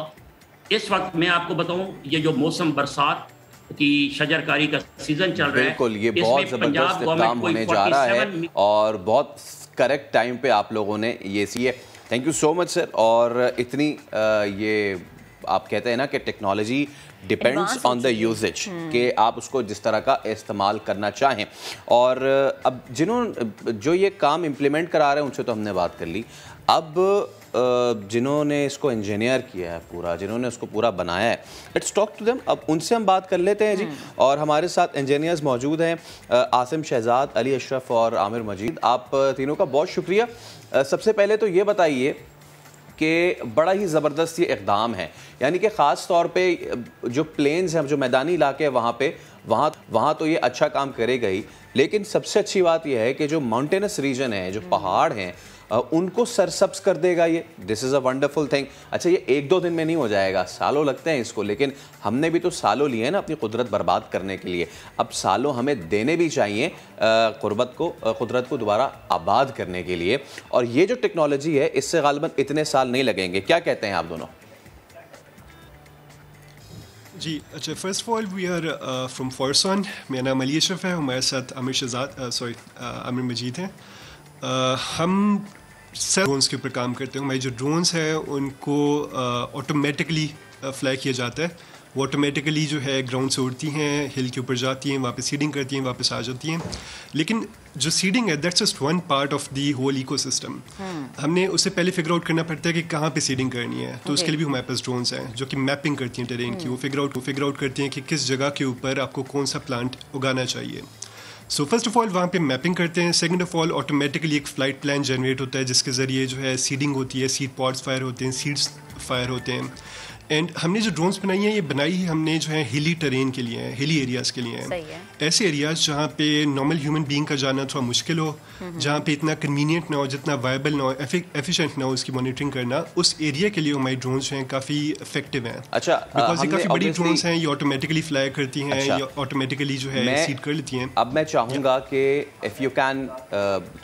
इस वक्त मैं आपको बताऊं, ये जो मौसम बरसात की शजरकारी का सीजन चल रहा है, बिल्कुल ये बहुत ज़बरदस्त इक़दाम होने जा रहा है और बहुत करेक्ट टाइम पे आप लोगों ने ये सी है। Thank you so much sir. और इतनी ये आप कहते हैं ना कि technology depends on the usage कि आप उसको जिस तरह का इस्तेमाल करना चाहें। और अब जो ये काम इम्प्लीमेंट करा रहे हैं उनसे तो हमने बात कर ली। अब जिन्होंने इसको इंजीनियर किया है पूरा, जिन्होंने उसको पूरा बनाया है, लेट्स टॉक टू देम। अब उनसे हम बात कर लेते हैं जी। और हमारे साथ इंजीनियर्स मौजूद हैं, आसिम शहजाद, अली अशरफ और आमिर मजीद। आप तीनों का बहुत शुक्रिया। सबसे पहले तो ये बताइए कि बड़ा ही ज़बरदस्त ये इक़दाम है, यानी कि ख़ास तौर पे जो प्लेन्स हैं, जो मैदानी इलाके हैं, वहाँ तो ये अच्छा काम करेगा ही, लेकिन सबसे अच्छी बात यह है कि जो माउंटेनस रीजन है, जो पहाड़ हैं, उनको सरसब्ज कर देगा ये। This is a wonderful thing. अच्छा, ये 1-2 दिन में नहीं हो जाएगा, सालों लगते हैं इसको, लेकिन हमने भी तो सालों लिए हैं ना अपनी कुदरत बर्बाद करने के लिए। अब सालों हमें देने भी चाहिए कुदरत को दोबारा आबाद करने के लिए। और ये जो टेक्नोलॉजी है, इससे गालिबन इतने साल नहीं लगेंगे। क्या कहते हैं आप दोनों? जी अच्छा, first of all we are from फॉरसन। मेरा नाम अली अशरफ है, हमारे साथ आमिर मजीद हैं। हम सब ड्रोन्स के ऊपर काम करते हैं। हमारे जो ड्रोन्स हैं उनको ऑटोमेटिकली फ्लाई किया जाता है। वो ऑटोमेटिकली जो है ग्राउंड से उड़ती हैं, हिल के ऊपर जाती हैं, वापस सीडिंग करती हैं, वापस आ जाती हैं। लेकिन जो सीडिंग है that's just one part of the whole ecosystem. हमने उससे पहले फिगर आउट करना पड़ता है कि कहाँ पे सीडिंग करनी है। तो उसके लिए भी हमारे पास ड्रोन्स हैं जो कि मैपिंग करती हैं टेरेन की। वो फिगर आउट करती हैं कि किस जगह के ऊपर आपको कौन सा प्लांट उगाना चाहिए। सो फर्स्ट ऑफ ऑल वहाँ पे मैपिंग करते हैं। सेकंड ऑफ ऑल ऑटोमेटिकली एक फ़्लाइट प्लान जनरेट होता है जिसके ज़रिए जो है सीडिंग होती है, सीड पॉड्स फायर होते हैं, सीड्स फायर होते हैं। एंड हमने जो ड्रोन्स बनाई हैं, ये बनाई ही हमने जो है हिली टेरेन के लिए हैं, हिली एरियाज़ के लिए हैं। ऐसे एरियाज़ जहाँ पे नॉर्मल ह्यूमन बीइंग का जाना थोड़ा मुश्किल हो, जहाँ पे इतना कन्वीनियंट ना हो, जितना वायबल ना हो, एफिशिएंट ना हो उसकी मॉनिटरिंग करना, उस एरिया के लिए हमारी ड्रोन्स जो हैं काफ़ी इफेक्टिव हैं। अच्छा, बिकॉज ये काफ़ी बड़ी ड्रोन्स हैं, ये ऑटोमेटिकली फ्लाई करती हैं, ये ऑटोमेटिकली जो है सीड कर लेती हैं। अब मैं चाहूँगा कि इफ़ यू कैन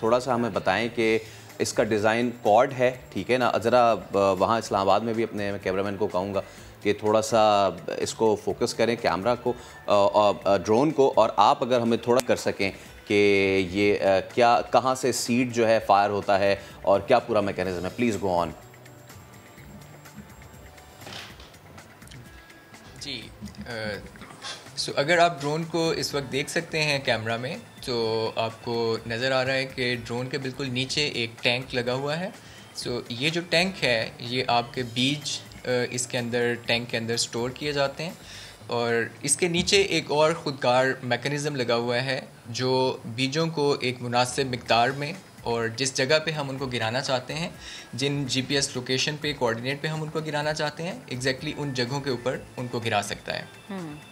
थोड़ा सा हमें बताएं कि इसका डिज़ाइन कॉर्ड है, ठीक है ना? ज़रा वहाँ इस्लामाबाद में भी अपने कैमरामैन को कहूँगा कि थोड़ा सा इसको फोकस करें कैमरा को, ड्रोन को, और आप अगर हमें थोड़ा कर सकें कि ये क्या, कहाँ से सीड जो है फायर होता है और क्या पूरा मैकेनिज्म है। Please go on. जी सो अगर आप ड्रोन को इस वक्त देख सकते हैं कैमरा में, तो आपको नज़र आ रहा है कि ड्रोन के बिल्कुल नीचे एक टैंक लगा हुआ है। सो ये जो टैंक है, ये आपके बीज इसके अंदर, टैंक के अंदर स्टोर किए जाते हैं। और इसके नीचे एक और ख़ुदकार मैकेनिज़्म लगा हुआ है जो बीजों को एक मुनासिब मिक़दार में और जिस जगह पे हम उनको गिराना चाहते हैं, जिन जीपीएस लोकेशन पे, कोऑर्डिनेट पे हम उनको गिराना चाहते हैं, एग्जैक्टली उन जगहों के ऊपर उनको गिरा सकता है।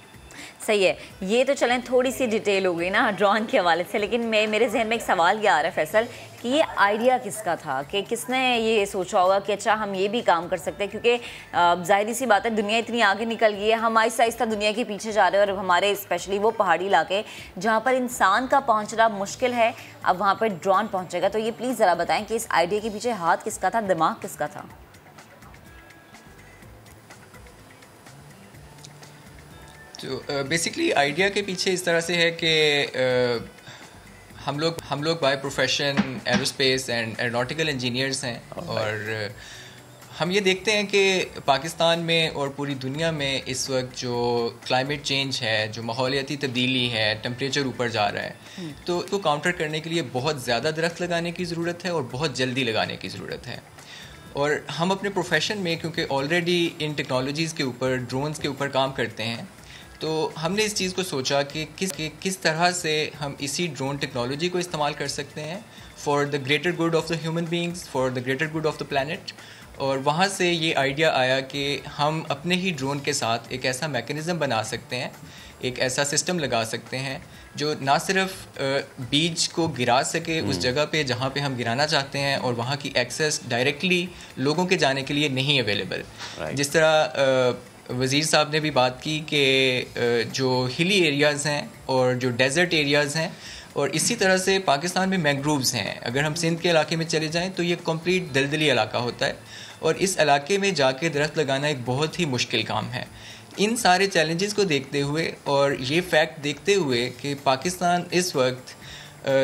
सही है। ये तो चलें थोड़ी सी डिटेल हो गई ना ड्रोन के हवाले से, लेकिन मेरे जहन में एक सवाल ये आ रहा है फैसल कि ये आइडिया किसका था, कि किसने ये सोचा होगा कि अच्छा हम ये भी काम कर सकते हैं, क्योंकि जाहिर सी बात है दुनिया इतनी आगे निकल गई है, हम आहिस्ता आहिस्ता दुनिया के पीछे जा रहे हैं। और हमारे स्पेशली वो पहाड़ी इलाके जहाँ पर इंसान का पहुँचना मुश्किल है, अब वहाँ पर ड्रोन पहुँचेगा। तो ये प्लीज़ ज़रा बताएँ कि इस आइडिया के पीछे हाथ किसका था, दिमाग किसका था? तो बेसिकली आइडिया के पीछे इस तरह से है कि हम लोग by profession aerospace and aeronautical engineers हैं। और हम ये देखते हैं कि पाकिस्तान में और पूरी दुनिया में इस वक्त जो क्लाइमेट चेंज है, जो माहौलियाती तब्दीली है, टेम्परेचर ऊपर जा रहा है, तो इसको काउंटर करने के लिए बहुत ज़्यादा दरख्त लगाने की ज़रूरत है और बहुत जल्दी लगाने की ज़रूरत है। और हम अपने प्रोफेशन में क्योंकि ऑलरेडी इन टेक्नोलॉजीज़ के ऊपर, ड्रोन्स के ऊपर काम करते हैं, तो हमने इस चीज़ को सोचा कि किस तरह से हम इसी ड्रोन टेक्नोलॉजी को इस्तेमाल कर सकते हैं for the greater good of the human beings, for the greater good of the planet. और वहाँ से ये आइडिया आया कि हम अपने ही ड्रोन के साथ एक ऐसा मैकेनिज़्म बना सकते हैं, एक ऐसा सिस्टम लगा सकते हैं जो ना सिर्फ बीज को गिरा सके उस जगह पे जहाँ पे हम गिराना चाहते हैं, और वहाँ की एक्सेस डायरेक्टली लोगों के जाने के लिए नहीं अवेलेबल। जिस तरह वज़ीर साहब ने भी बात की कि जो हिली एरियाज़ हैं और जो डेज़र्ट एरियाज़ हैं, और इसी तरह से पाकिस्तान में मैंग्रोव्स हैं। अगर हम सिंध के इलाके में चले जाएं तो ये कंप्लीट दलदली इलाका होता है, और इस इलाके में जाके दरख्त लगाना एक बहुत ही मुश्किल काम है। इन सारे चैलेंजेस को देखते हुए और ये फैक्ट देखते हुए कि पाकिस्तान इस वक्त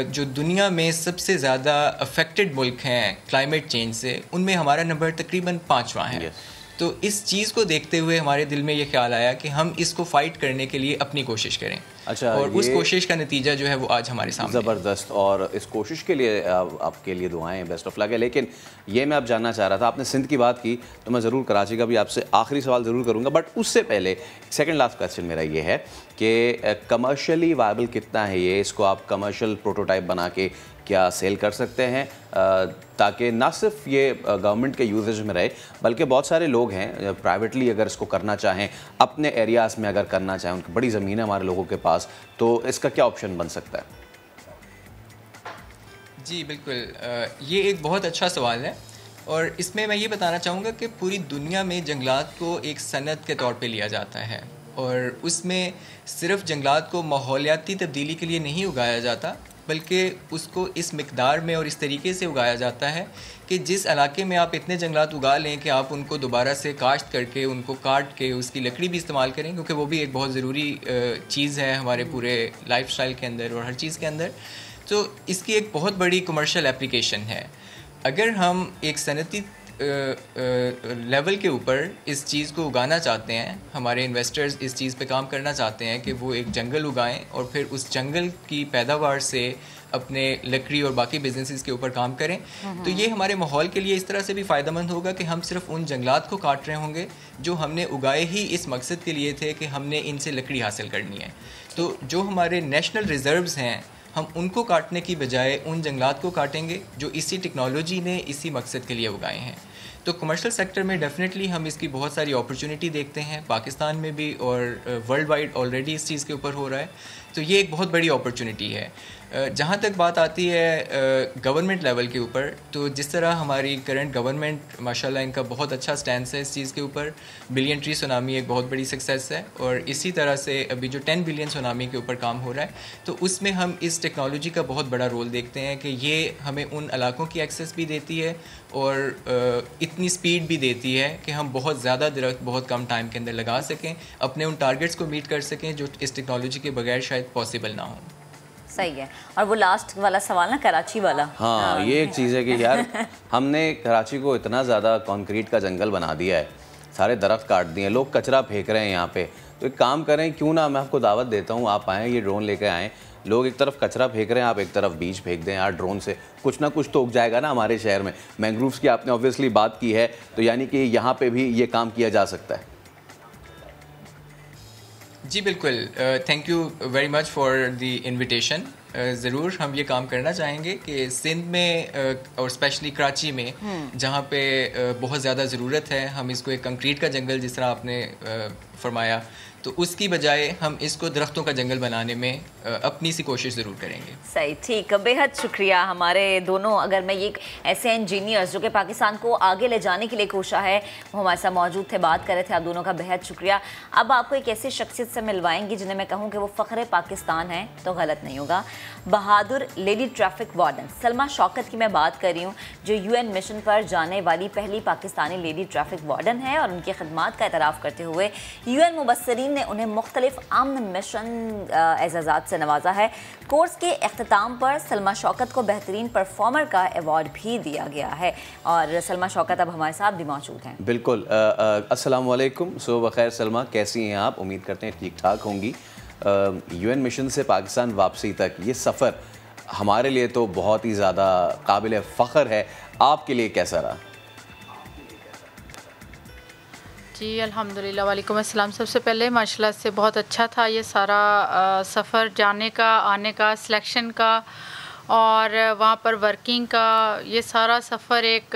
जो दुनिया में सबसे ज़्यादा अफेक्टेड मुल्क हैं क्लाइमेट चेंज से, उनमें हमारा नंबर तकरीबन 5वां है। तो इस चीज़ को देखते हुए हमारे दिल में ये ख्याल आया कि हम इसको फ़ाइट करने के लिए अपनी कोशिश करें। अच्छा, और उस कोशिश का नतीजा जो है वो आज हमारे सामने ज़बरदस्त। और इस कोशिश के लिए आपके लिए दुआएं, बेस्ट ऑफ लक है। लेकिन ये मैं अब जानना चाह रहा था, आपने सिंध की बात की तो मैं ज़रूर कराची का भी आपसे आखिरी सवाल ज़रूर करूँगा, बट उससे पहले सेकंड लास्ट क्वेश्चन मेरा ये है कि कमर्शियली वायबल कितना है ये, इसको आप कमर्शियल प्रोटोटाइप बना के क्या सेल कर सकते हैं, ताकि ना सिर्फ ये गवर्नमेंट के यूजेज में रहे, बल्कि बहुत सारे लोग हैं प्राइवेटली अगर इसको करना चाहें, अपने एरियाज़ में अगर करना चाहें, उनकी बड़ी ज़मीन है हमारे लोगों के पास, तो इसका क्या ऑप्शन बन सकता है? जी बिल्कुल, ये एक बहुत अच्छा सवाल है, और इसमें मैं ये बताना चाहूँगा कि पूरी दुनिया में जंगलात को एक सनत के तौर पे लिया जाता है, और उसमें सिर्फ जंगलात को माहौलियाती तब्दीली के लिए नहीं उगाया जाता, बल्कि उसको इस मिक़दार में और इस तरीके से उगाया जाता है कि जिस इलाके में आप इतने जंगलात उगा लें कि आप उनको दोबारा से काश्त करके, उनको काट के उसकी लकड़ी भी इस्तेमाल करें, क्योंकि वो भी एक बहुत ज़रूरी चीज़ है हमारे पूरे लाइफस्टाइल के अंदर और हर चीज़ के अंदर। तो इसकी एक बहुत बड़ी कमर्शियल एप्लीकेशन है। अगर हम एक सनती लेवल के ऊपर इस चीज़ को उगाना चाहते हैं, हमारे इन्वेस्टर्स इस चीज़ पे काम करना चाहते हैं कि वो एक जंगल उगाएं और फिर उस जंगल की पैदावार से अपने लकड़ी और बाकी बिजनेसेस के ऊपर काम करें, तो ये हमारे माहौल के लिए इस तरह से भी फ़ायदेमंद होगा कि हम सिर्फ उन जंगलात को काट रहे होंगे जो हमने उगाए ही इस मकसद के लिए थे कि हमने इनसे लकड़ी हासिल करनी है। तो जो हमारे नेशनल रिज़र्व्स हैं, हम उनको काटने की बजाय उन जंगलात को काटेंगे जो इसी टेक्नोलॉजी ने इसी मकसद के लिए उगाए हैं। तो कमर्शियल सेक्टर में डेफिनेटली हम इसकी बहुत सारी अपॉर्चुनिटी देखते हैं, पाकिस्तान में भी और वर्ल्ड वाइड ऑलरेडी इस चीज़ के ऊपर हो रहा है। तो ये एक बहुत बड़ी अपॉर्चुनिटी है। जहाँ तक बात आती है गवर्नमेंट लेवल के ऊपर, तो जिस तरह हमारी करंट गवर्नमेंट माशाल्लाह इनका बहुत अच्छा स्टैंड है इस चीज़ के ऊपर। बिलियन ट्री सुनामी एक बहुत बड़ी सक्सेस है, और इसी तरह से अभी जो 10 बिलियन सुनामी के ऊपर काम हो रहा है, तो उसमें हम इस टेक्नोलॉजी का बहुत बड़ा रोल देखते हैं कि ये हमें उन इलाकों की एक्सेस भी देती है और इतनी स्पीड भी देती है कि हम बहुत ज़्यादा दरख्त बहुत कम टाइम के अंदर लगा सकें, अपने उन टारगेट्स को मीट कर सकें जो इस टेक्नोलॉजी के बगैर शायद पॉसिबल ना हो। सही है। और वो लास्ट वाला सवाल ना, कराची वाला, हाँ ये एक चीज़ है कि यार हमने कराची को इतना ज़्यादा कंक्रीट का जंगल बना दिया है, सारे दरख्त काट दिए, लोग कचरा फेंक रहे हैं यहाँ पे। तो एक काम करें, क्यों ना मैं आपको दावत देता हूँ, आप आएँ, ये ड्रोन लेकर आएँ। लोग एक तरफ कचरा फेंक रहे हैं, आप एक तरफ बीज फेंक दें यार, ड्रोन से कुछ ना कुछ तो उग जाएगा ना हमारे शहर में। मैंग्रोव्स की आपने ऑब्वियसली बात की है, तो यानी कि यहाँ पे भी ये काम किया जा सकता है। जी बिल्कुल, thank you very much for the invitation. ज़रूर हम ये काम करना चाहेंगे कि सिंध में और स्पेशली कराची में जहाँ पे बहुत ज़्यादा ज़रूरत है, हम इसको एक कंक्रीट का जंगल जिस तरह आपने फरमाया, तो उसकी बजाय हम इसको दरख्तों का जंगल बनाने में अपनी सी कोशिश ज़रूर करेंगे। सही, ठीक, बेहद शुक्रिया। हमारे दोनों, अगर मैं ये ऐसे इंजीनियर्स जो कि पाकिस्तान को आगे ले जाने के लिए कोशा है, वो हमारे साथ मौजूद थे, बात कर रहे थे। आप दोनों का बेहद शुक्रिया। अब आपको एक ऐसी शख्सियत से मिलवाएंगी जिन्हें मैं कहूँ कि वो फ़ख्र पाकिस्तान है तो गलत नहीं होगा। बहादुर lady traffic warden Salma Shaukat की मैं बात कर रही हूँ, जो UN मिशन पर जाने वाली पहली पाकिस्तानी लेडी ट्रैफिक वार्डन है, और उनकी खिदमात का एतराफ़ करते हुए UN मुबस्सरीन ने उन्हें मुख्तलिफ अमन मिशन एजाज़ात से नवाजा है। कोर्स के अख्ताम पर सलमा शौकत को बेहतरीन परफॉर्मर का अवार्ड भी दिया गया है और सलमा शौकत अब हमारे साथ भी मौजूद हैं। बिल्कुल। अस्सलाम वालेकुम, सुबह बखैर सलमा, कैसी हैं आप? उम्मीद करते हैं ठीक ठाक होंगी। UN मिशन से पाकिस्तान वापसी तक ये सफ़र हमारे लिए तो बहुत ही ज़्यादा काबिल फ़ख्र है, आपके लिए कैसा रहा? जी अल्हम्दुलिल्लाह, वालेकुम अस्सलाम। सबसे पहले माशाल्लाह से बहुत अच्छा था ये सारा सफ़र, जाने का, आने का, सिलेक्शन का और वहाँ पर वर्किंग का। ये सारा सफ़र एक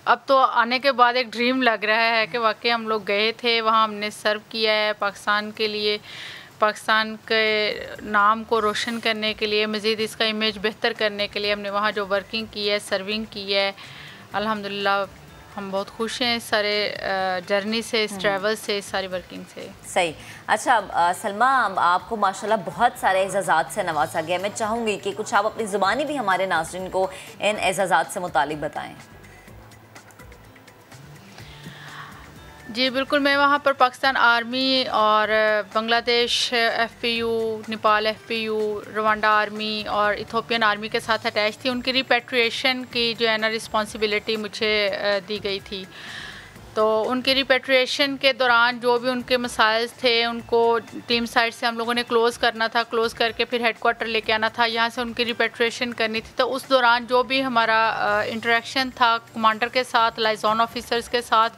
अब तो आने के बाद एक ड्रीम लग रहा है कि वाकई हम लोग गए थे वहाँ, हमने सर्व किया है पाकिस्तान के लिए, पाकिस्तान के नाम को रोशन करने के लिए, मज़ीद इसका इमेज बेहतर करने के लिए हमने वहाँ जो वर्किंग की है, सर्विंग की है। अल्हम्दुलिल्लाह हम बहुत खुश हैं इस सारे जर्नी से, इस ट्रैवल से, इस सारी वर्किंग से। सही। अच्छा सलमा, आपको माशाल्लाह बहुत सारे एजाज़ात से नवाजा गया। मैं चाहूँगी कि कुछ आप अपनी ज़ुबानी भी हमारे नाज़रीन को इन एजाज़ात से मुतालिक बताएँ। जी बिल्कुल, मैं वहाँ पर पाकिस्तान आर्मी और Bangladesh FPU, Nepal FPU, Rwanda army और इथोपियन आर्मी के साथ अटैच थी। उनकी रिपेट्रिएशन की जो है ना रिस्पॉन्सिबिलिटी मुझे दी गई थी। तो उनकी रिपेट्रिएशन के दौरान जो भी उनके मसाइल थे उनको टीम साइड से हम लोगों ने क्लोज़ करना था, क्लोज़ करके फिर हेडक्वार्टर लेके आना था, यहाँ से उनकी रिपेट्रिएशन करनी थी। तो उस दौरान जो भी हमारा इंटरेक्शन था कमांडर के साथ, लाइजॉन ऑफिसर्स के साथ,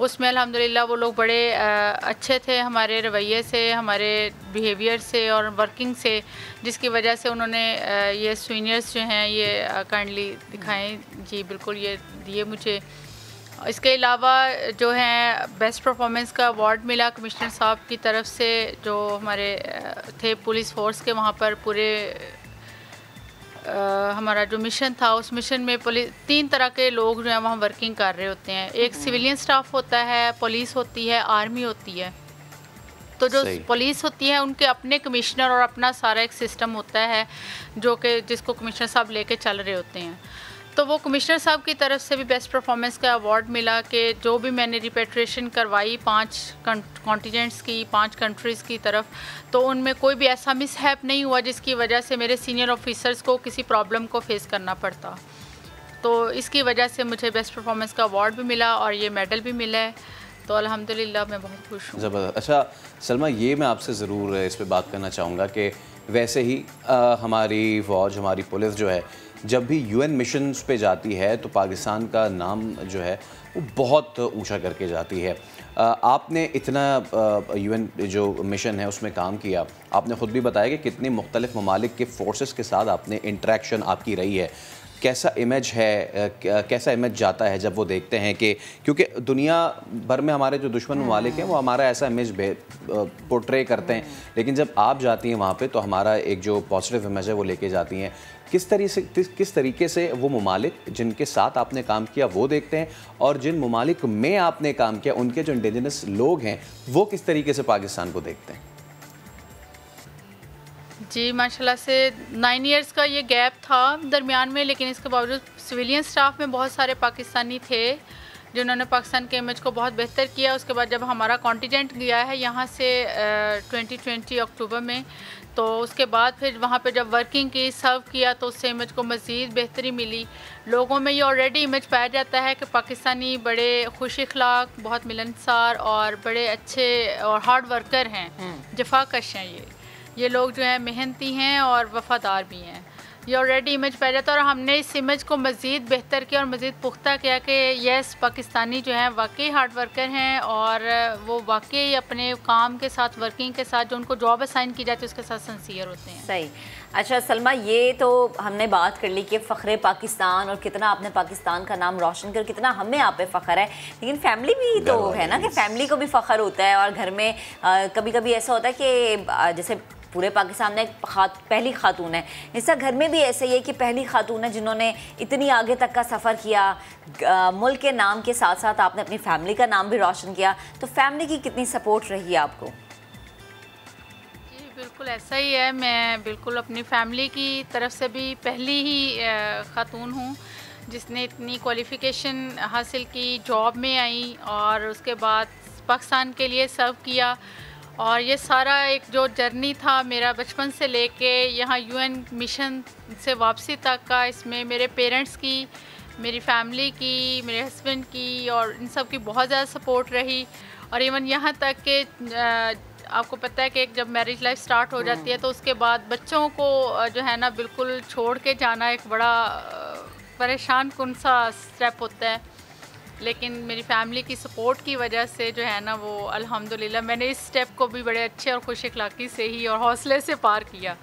उसमें अल्हम्दुलिल्लाह वो लोग बड़े अच्छे थे हमारे रवैये से, हमारे बिहेवियर से और वर्किंग से, जिसकी वजह से उन्होंने ये सीनियर्स जो हैं ये काइंडली दिखाएं। जी बिल्कुल, ये दिए मुझे। इसके अलावा जो है बेस्ट परफॉर्मेंस का अवार्ड मिला कमिश्नर साहब की तरफ से, जो हमारे थे पुलिस फोर्स के वहाँ पर पूरे हमारा जो मिशन था, उस मिशन में तीन तरह के लोग जो हैं वहाँ वर्किंग कर रहे होते हैं। एक सिविलियन स्टाफ होता है, पुलिस होती है, आर्मी होती है। तो जो पुलिस होती है उनके अपने कमिश्नर और अपना सारा एक सिस्टम होता है जो कि जिसको कमिश्नर साहब लेके चल रहे होते हैं। तो वो कमिश्नर साहब की तरफ से भी बेस्ट परफॉर्मेंस का अवार्ड मिला कि जो भी मैंने रिपेट्रिएशन करवाई 5 कॉन्टिनेंट्स की, 5 कंट्रीज़ की तरफ, तो उनमें कोई भी ऐसा मिसहैप नहीं हुआ जिसकी वजह से मेरे सीनियर ऑफिसर्स को किसी प्रॉब्लम को फेस करना पड़ता। तो इसकी वजह से मुझे बेस्ट परफॉर्मेंस का अवार्ड भी मिला और ये मेडल भी मिला है। तो अल्हम्दुलिल्लाह मैं बहुत खुश हूँ। ज़बरदस्त। अच्छा सलमा, ये मैं आपसे ज़रूर इस पर बात करना चाहूँगा कि वैसे ही हमारी फ़ौज, हमारी पुलिस जो है जब भी UN मिशंस पे जाती है तो पाकिस्तान का नाम जो है वो बहुत ऊंचा करके जाती है। आपने इतना UN जो मिशन है उसमें काम किया, आपने ख़ुद भी बताया कि कितनी मुख्तलिफ़ ममालिक के फोर्सेस के साथ आपने इंटरेक्शन आपकी रही है। कैसा इमेज है, कैसा इमेज जाता है जब वो देखते हैं कि क्योंकि दुनिया भर में हमारे जो दुश्मन ममालिक हैं वो हमारा ऐसा इमेज पोर्ट्रे करते हैं, लेकिन जब आप जाती हैं वहाँ पे तो हमारा एक जो पॉजिटिव इमेज है वो लेके जाती हैं। किस तरीके से वो ममालिक जिनके साथ आपने काम किया वो देखते हैं और जिन ममालिक में आपने काम किया उनके जो इंडिजिनस लोग हैं वो किस तरीके से पाकिस्तान को देखते हैं? जी माशाल्लाह से 9 इयर्स का ये गैप था दरमियान में, लेकिन इसके बावजूद सिविलियन स्टाफ में बहुत सारे पाकिस्तानी थे जिन्होंने पाकिस्तान के इमेज को बहुत बेहतर किया। उसके बाद जब हमारा कॉन्टिजेंट गया है यहाँ से 2020 अक्टूबर में, तो उसके बाद फिर वहाँ पे जब वर्किंग की, सर्व किया, तो उससे इमेज को मज़ीद बेहतरी मिली। लोगों में ये ऑलरेडी इमेज पाया जाता है कि पाकिस्तानी बड़े खुश अखलाक, बहुत मिलनसार और बड़े अच्छे और हार्ड वर्कर हैं, जफाकश हैं। ये लोग जो हैं मेहनती हैं और वफ़ादार भी हैं। ये ऑलरेडी इमेज पाया जाता है और हमने इस इमेज को मज़ीद बेहतर किया और मज़ीद पुख्ता किया कि यस, पाकिस्तानी जो हैं वाकई हार्ड वर्कर हैं और वो वाकई अपने काम के साथ, वर्किंग के साथ, जो उनको जॉब असाइन की जाती है उसके साथ सिंसियर होते हैं। सही। अच्छा सलमा, ये तो हमने बात कर ली कि फ़ख्र पाकिस्तान और कितना आपने पाकिस्तान का नाम रोशन कर, कितना हमें आप पे फ़ख्र है, लेकिन फैमिली भी तो है ना कि फैमिली को भी फ़ख्र होता है। और घर में कभी कभी ऐसा होता है कि जैसे पूरे पाकिस्तान में पहली खातून है, ऐसा घर में भी ऐसे ही है कि पहली खातून है जिन्होंने इतनी आगे तक का सफ़र किया, मुल्क के नाम के साथ साथ आपने अपनी फैमिली का नाम भी रोशन किया। तो फैमिली की कितनी सपोर्ट रही है आपको? जी बिल्कुल ऐसा ही है। मैं बिल्कुल अपनी फैमिली की तरफ से भी पहली ही खातून हूँ जिसने इतनी क्वालिफ़िकेशन हासिल की, जॉब में आई और उसके बाद पाकिस्तान के लिए सर्व किया। और ये सारा एक जो जर्नी था मेरा बचपन से लेके यहाँ UN मिशन से वापसी तक का, इसमें मेरे पेरेंट्स की, मेरी फैमिली की, मेरे हस्बैंड की और इन सब की बहुत ज़्यादा सपोर्ट रही। और इवन यहाँ तक कि आपको पता है कि जब मैरिज लाइफ स्टार्ट हो जाती है तो उसके बाद बच्चों को जो है ना बिल्कुल छोड़ के जाना एक बड़ा परेशान कुन सा स्टेप होता है, लेकिन मेरी फैमिली की सपोर्ट की वजह से जो है ना वो अल्हम्दुलिल्लाह मैंने इस स्टेप को भी बड़े अच्छे और खुश अखलाकी से ही और हौसले से पार किया।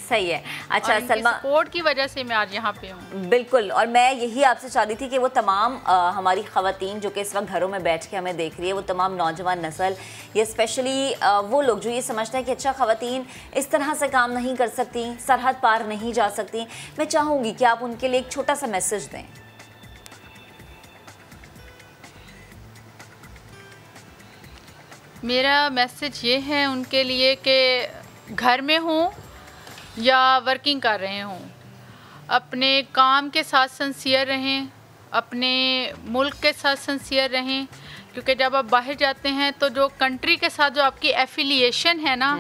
सही है। अच्छा सलमा, सपोर्ट की वजह से मैं आज यहाँ पे हूँ। बिल्कुल, और मैं यही आपसे चाह रही थी कि वो तमाम हमारी ख़वातीन जो कि इस वक्त घरों में बैठ के हमें देख रही है, वो तमाम नौजवान नस्ल, ये स्पेशली वो लोग जो ये समझते हैं कि अच्छा ख़वातीन इस तरह से काम नहीं कर सकती, सरहद पार नहीं जा सकती, मैं चाहूँगी कि आप उनके लिए एक छोटा सा मैसेज दें। मेरा मैसेज ये है उनके लिए कि घर में हों या वर्किंग कर रहे हों, अपने काम के साथ सिंसियर रहें, अपने मुल्क के साथ सिंसियर रहें, क्योंकि जब आप बाहर जाते हैं तो जो कंट्री के साथ जो आपकी एफिलिएशन है ना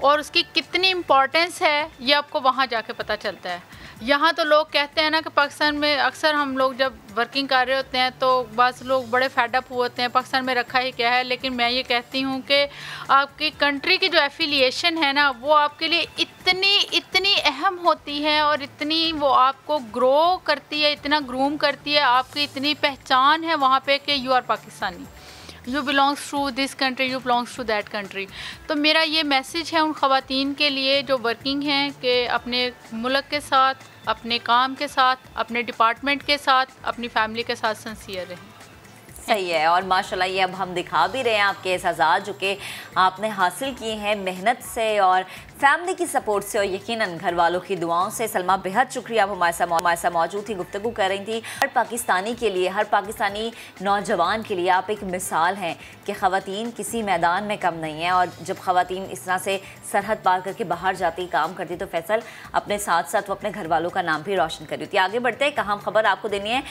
और उसकी कितनी इम्पोर्टेंस है ये आपको वहाँ जाके पता चलता है। यहाँ तो लोग कहते हैं ना कि पाकिस्तान में अक्सर हम लोग जब वर्किंग कर रहे होते हैं तो बस लोग बड़े फेडअप होते हैं, पाकिस्तान में रखा ही क्या है, लेकिन मैं ये कहती हूँ कि आपकी कंट्री की जो एफिलिएशन है ना वो आपके लिए इतनी अहम होती है और इतनी वो आपको ग्रो करती है, इतना ग्रूम करती है, आपकी इतनी पहचान है वहाँ पे कि you are Pakistani, you belongs to this country, you belongs to that country. तो मेरा ये मैसेज है उन ख़वातीन के लिए जो वर्किंग हैं कि अपने मुल्क के साथ, अपने काम के साथ, अपने डिपार्टमेंट के साथ, अपनी फैमिली के साथ सिंसियर रहें। सही है। और माशाल्लाह ये अब हम दिखा भी रहे हैं आपके एहसास जो कि आपने हासिल किए हैं मेहनत से और फैमिली की सपोर्ट से और यकीनन घर वालों की दुआओं से। सलमा बेहद शुक्रिया, आप हमारे साथ मौजूद थी, गुफ्तगू कर रही थी। हर पाकिस्तानी के लिए, हर पाकिस्तानी नौजवान के लिए आप एक मिसाल हैं कि ख़वातीन किसी मैदान में कम नहीं है और जब ख़वातीन इस तरह से सरहद पार करके बाहर जाती, काम करती, तो फैसल अपने साथ साथ वो अपने घर वालों का नाम भी रोशन कर रही थी। आगे बढ़ते हैं, एक अहम खबर आपको देनी है।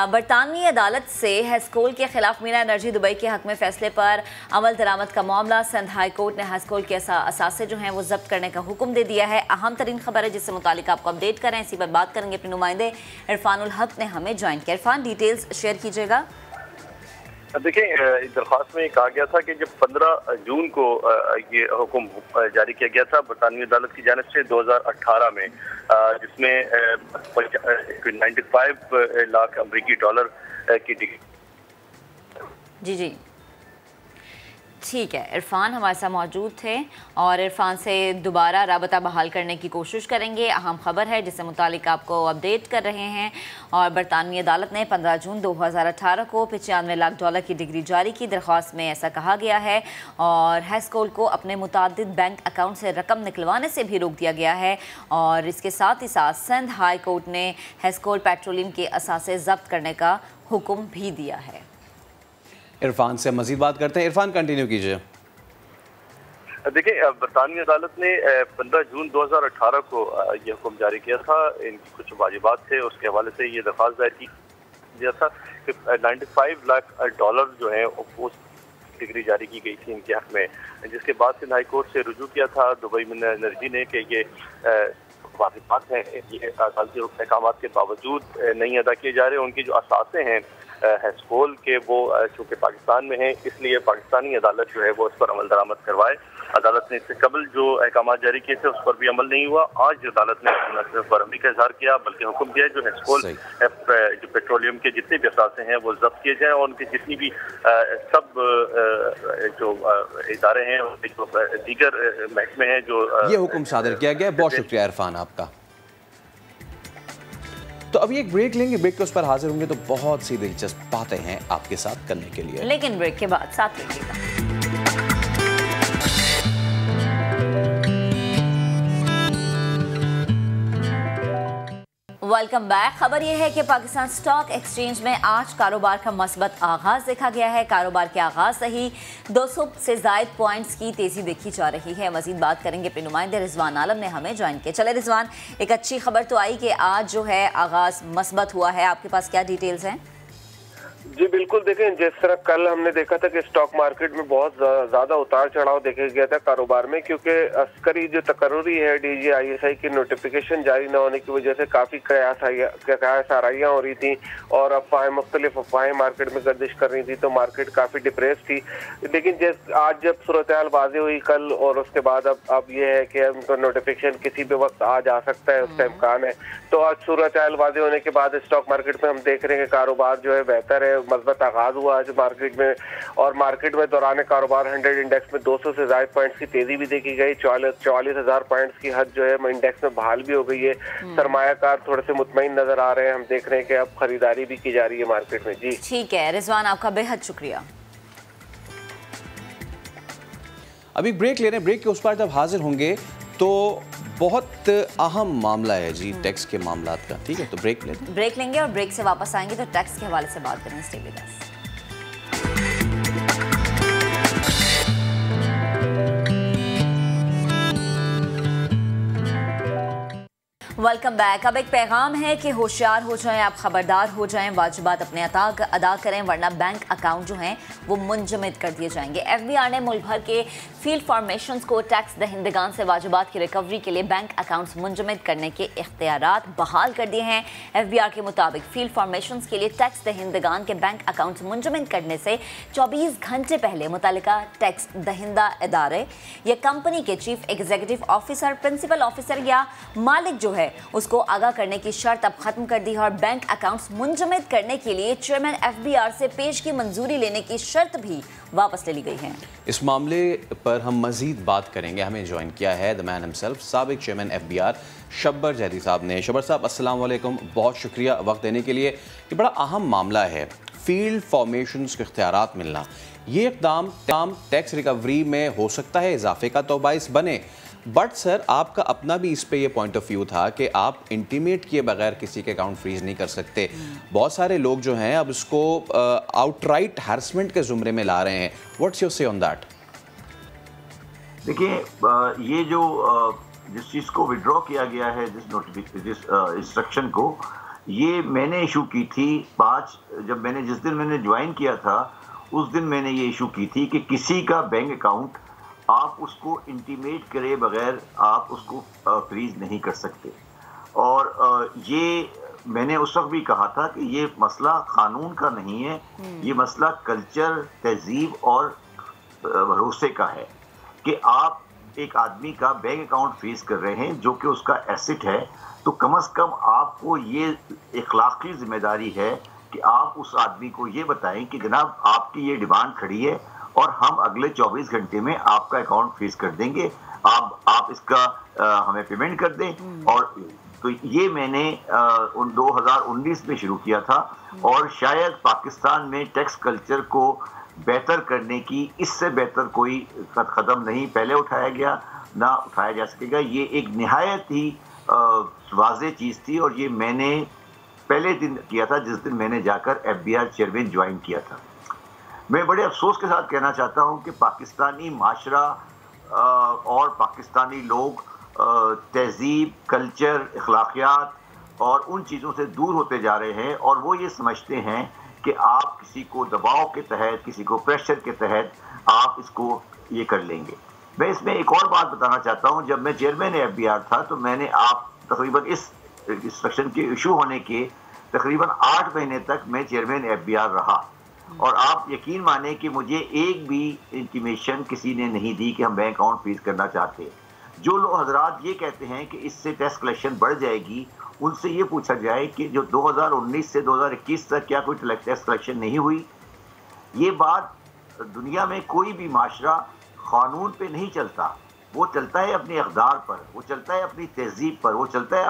बरतानवी अदालत से हेस्कोल के खिलाफ मीना एनर्जी दुबई के हक में फैसले पर अमल दरामद का मामला, सिंध हाई कोर्ट ने हेस्कोल के असासे जो हैं वो जब्त करने का हुक्म दे दिया है। अहम तरीन खबर है जिससे मुतालिक आपको अपडेट करें, इसी पर बात करेंगे। अपने नुमाइंदे इरफानुल हक ने हमें ज्वाइन किया। इरफान, डिटेल्स शेयर कीजिएगा। देखिए, दरख्वास्त में कहा गया था कि जब 15 जून को ये हुक्म जारी किया गया था बरतानवी अदालत की जानिब से 2018 में, जिसमें 95 लाख अमरीकी डॉलर की डिग्री। जी ठीक है, इरफान हमारे साथ मौजूद थे और इरफान से दोबारा राबता बहाल करने की कोशिश करेंगे। अहम खबर है जिससे मुतालिक आपको अपडेट कर रहे हैं। और बरतानवी अदालत ने 15 जून 2018 को 95 लाख डॉलर की डिग्री जारी की। दरख्वास्त में ऐसा कहा गया है और हेस्कोल को अपने मुतादिद बैंक अकाउंट से रकम निकलवाने से भी रोक दिया गया है। और इसके साथ ही साथ सिंध हाई कोर्ट ने हेस्कोल पेट्रोलियम के असासे जब्त करने का हुक्म भी दिया है। इरफान से मजीद बात करते हैं। इरफान, कंटिन्यू कीजिए। देखिए, बरतानवी अदालत ने 15 जून 2018 को ये हुक्म जारी किया था। इनकी कुछ वाजिबात थे, उसके हवाले से ये दरख्वास्त दायर की गया था कि 95 लाख डॉलर जो है वो डिग्री जारी की गई थी इनके हक में, जिसके बाद सिंध हाई कोर्ट से रुजू किया था दुबई मीना एनर्जी ने कि ये वाजिबात हैं, ये अदालती अहकाम के बावजूद नहीं अदा किए जा रहे। उनकी जो असासे हैं हेस्कोल के, वो चूँकि पाकिस्तान में है, इसलिए पाकिस्तानी अदालत जो है वो उस पर अमल दरामद करवाए। अदालत ने इससे कबल जो अहकाम जारी किए थे उस पर भी अमल नहीं हुआ। आज अदालत ने न सिर्फ बरहमी का इजहार किया बल्कि हुक्म दिया जो हेस्कोल जो पेट्रोलियम के जितने भी असासे हैं वो जब्त किए जाएँ और उनकी जितनी भी सब जो इदारे हैं, जो दीगर महकमे हैं, जो ये हुक्म सादर किया गया। बहुत शुक्रिया इरफान आपका। तो अभी एक ब्रेक लेंगे, ब्रेक के उस पर हाजिर होंगे तो बहुत सी दिलचस्प बातें हैं आपके साथ करने के लिए, लेकिन ब्रेक के बाद साथ रहिएगा। Welcome back. खबर यह है कि पाकिस्तान स्टॉक एक्सचेंज में आज कारोबार का मस्बत आगाज देखा गया है। कारोबार के आगाज से ही 200 से ज़ायद पॉइंट्स की तेजी देखी जा रही है। मजीद बात करेंगे अपने नुमाइंदे रिजवान आलम ने हमें ज्वाइन किया। चले रिजवान, एक अच्छी खबर तो आई कि आज जो है आगाज मस्बत हुआ है, आपके पास क्या डिटेल्स हैं? जी बिल्कुल, देखें जिस तरह कल हमने देखा था कि स्टॉक मार्केट में बहुत ज्यादा उतार चढ़ाव देखा गया था कारोबार में, क्योंकि अस्करी जो तकर्री है DGISI की नोटिफिकेशन जारी न होने की वजह से काफी कयास आराइयाँ हो रही थी और मुख्तलिफ अफवाहें मार्केट में गर्दिश कर रही थी, तो मार्केट काफी डिप्रेस थी। लेकिन आज जब सूरत हाल वाज़ेह हुई कल और उसके बाद अब ये है कि उनका नोटिफिकेशन किसी भी वक्त आ जा सकता है, उसका इम्कान है। तो आज सूरत हाल वाज़ेह होने के बाद स्टॉक मार्केट में हम देख रहे हैं कि कारोबार जो है बेहतर है, मजबूत आगाज हुआ आज मार्केट में। और मार्केट में दौरान कारोबार 100 इंडेक्स में 200 से ज्यादा पॉइंट्स की तेजी भी देखी गई। 44,000 पॉइंट्स की हद जो है इंडेक्स में बहाल भी हो गई है। सरमायाकार थोड़े से मुतमईन नजर आ रहे हैं। हम देख रहे हैं कि अब खरीदारी भी की जा रही है मार्केट में। जी ठीक है रिजवान, आपका बेहद शुक्रिया। अभी ब्रेक ले रहे हैं, ब्रेक के उस पर जब हाजिर होंगे तो बहुत अहम मामला है जी टैक्स के मामला का। ठीक है, तो ब्रेक लेते हैं। ब्रेक लेंगे और ब्रेक से वापस आएंगे तो टैक्स के हवाले से बात करेंगे। Stay with us. Welcome back. अब एक पैगाम है कि होशियार हो जाएं, आप खबरदार हो जाएं, वाजिबात अपने अदा करें वरना बैंक अकाउंट जो हैं वो मुंजमद कर दिए जाएंगे। FBI ने मुल्क भर के फील्ड फॉर्मेशंस को टैक्स दहिंदगान से वाजिबात की रिकवरी के लिए बैंक अकाउंट्स मुंजमद करने के इख्तियारात बहाल कर दिए हैं। FBI के मुताबिक फील्ड फॉर्मेशंस के लिए टैक्स दहिंदगान के बैंक अकाउंट्स मुंजमद करने से 24 घंटे पहले मुतल्लिका टैक्स दहिंदा इदारे या कंपनी के chief executive officer, principal officer या मालिक जो है उसको आगाह करने की शर्त अब खत्म कर दी है और बैंक अकाउंट्स मुंजमद करने के लिए चेयरमैन FBR से पेश की मंजूरी लेने की शर्त भी वापस ले ली गई है। इस मामले पर हम मजीद बात करेंगे। हमें ज्वाइन किया है द मैन हिमसेल्फ, साबिक चेयरमैन FBR शब्बर जैदी साहब ने। शब्बर साहब अस्सलाम वालेकुम, बहुत शुक्रिया वक्त देने के लिए। ये बड़ा अहम मामला है, फील्ड फॉर्मेशंस के इख्तियारात मिलना। ये इक़दाम टैक्स रिकवरी में हो सकता है इजाफे का तो बाइस बने, बट सर आपका अपना भी इस पे ये पॉइंट ऑफ व्यू था कि आप इंटीमेट किए बगैर किसी के अकाउंट फ्रीज नहीं कर सकते। बहुत सारे लोग जो हैं अब इसको आउटराइट हैरेसमेंट के जुमरे में ला रहे हैं। व्हाट्स योर से ऑन दैट? देखिए, ये जो जिस चीज़ को विड्रॉ किया गया है, जिस इंस्ट्रक्शन को, ये मैंने इशू की थी जिस दिन मैंने ज्वाइन किया था उस दिन मैंने ये इशू की थी कि किसी का बैंक अकाउंट आप उसको इंटीमेट करे बगैर आप उसको फ्रीज नहीं कर सकते। और ये मैंने उस वक्त भी कहा था कि ये मसला कानून का नहीं है, ये मसला कल्चर, तहजीब और भरोसे का है कि आप एक आदमी का बैंक अकाउंट फ्रीज कर रहे हैं जो कि उसका एसेट है, तो कम से कम आपको ये इखलाकी जिम्मेदारी है कि आप उस आदमी को ये बताएं कि जनाब आपकी ये डिमांड खड़ी है और हम अगले 24 घंटे में आपका अकाउंट फ्रीज कर देंगे, आप इसका हमें पेमेंट कर दें। और तो ये मैंने 2019 में शुरू किया था और शायद पाकिस्तान में टैक्स कल्चर को बेहतर करने की इससे बेहतर कोई कदम नहीं पहले उठाया गया ना उठाया जा सकेगा। ये एक निहायत ही वाज़ेह चीज़ थी और ये मैंने पहले दिन किया था जिस दिन मैंने जाकर FBR चेयरमैन ज्वाइन किया था। मैं बड़े अफसोस के साथ कहना चाहता हूं कि पाकिस्तानी माशरा और पाकिस्तानी लोग तहजीब, कल्चर, अखलाकियात और उन चीज़ों से दूर होते जा रहे हैं और वो ये समझते हैं कि आप किसी को दबाव के तहत, किसी को प्रेशर के तहत आप इसको ये कर लेंगे। मैं इसमें एक और बात बताना चाहता हूं, जब मैं चेयरमैन FBR था तो मैंने तकरीबन इस इंस्ट्रक्शन के इशू होने के तकरीबन 8 महीने तक मैं चेयरमैन FBR रहा और आप यकीन माने कि मुझे एक भी इंटीमेशन किसी ने नहीं दी कि हम बैंक अकाउंट फ्रीज करना चाहते हैं। जो लोग हजरात ये कहते हैं कि इससे टैक्स कलेक्शन बढ़ जाएगी, उनसे ये पूछा जाए कि जो 2019 से 2021 तक क्या कोई टैक्स कलेक्शन नहीं हुई? ये बात दुनिया में कोई भी माशरा कानून पे नहीं चलता, वो चलता है अपने इक़दार पर, वो चलता है अपनी तहजीब पर, वो चलता है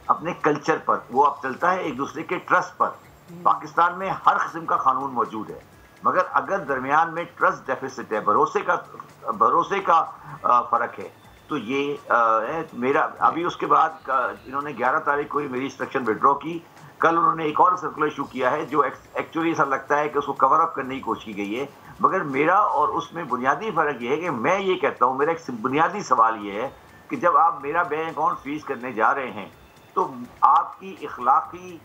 अपने कल्चर पर, वो अब चलता है एक दूसरे के ट्रस्ट पर। पाकिस्तान में हर किस्म का कानून मौजूद है, मगर अगर दरमियान में ट्रस्ट डेफिसिट है, भरोसे का फ़र्क है, तो ये मेरा अभी उसके बाद इन्होंने 11 तारीख को ही मेरी इंस्ट्रक्शन विड्रॉ की। कल उन्होंने एक और सर्कुलर इशू किया है जो एक्चुअली ऐसा लगता है कि उसको कवर अप करने की कोशिश की गई है, मगर मेरा और उसमें बुनियादी फ़र्क ये है कि मैं ये कहता हूँ, मेरा एक बुनियादी सवाल ये है कि जब आप मेरा बैंक अकाउंट फ्रीज करने जा रहे हैं तो आपकी इखलाकी,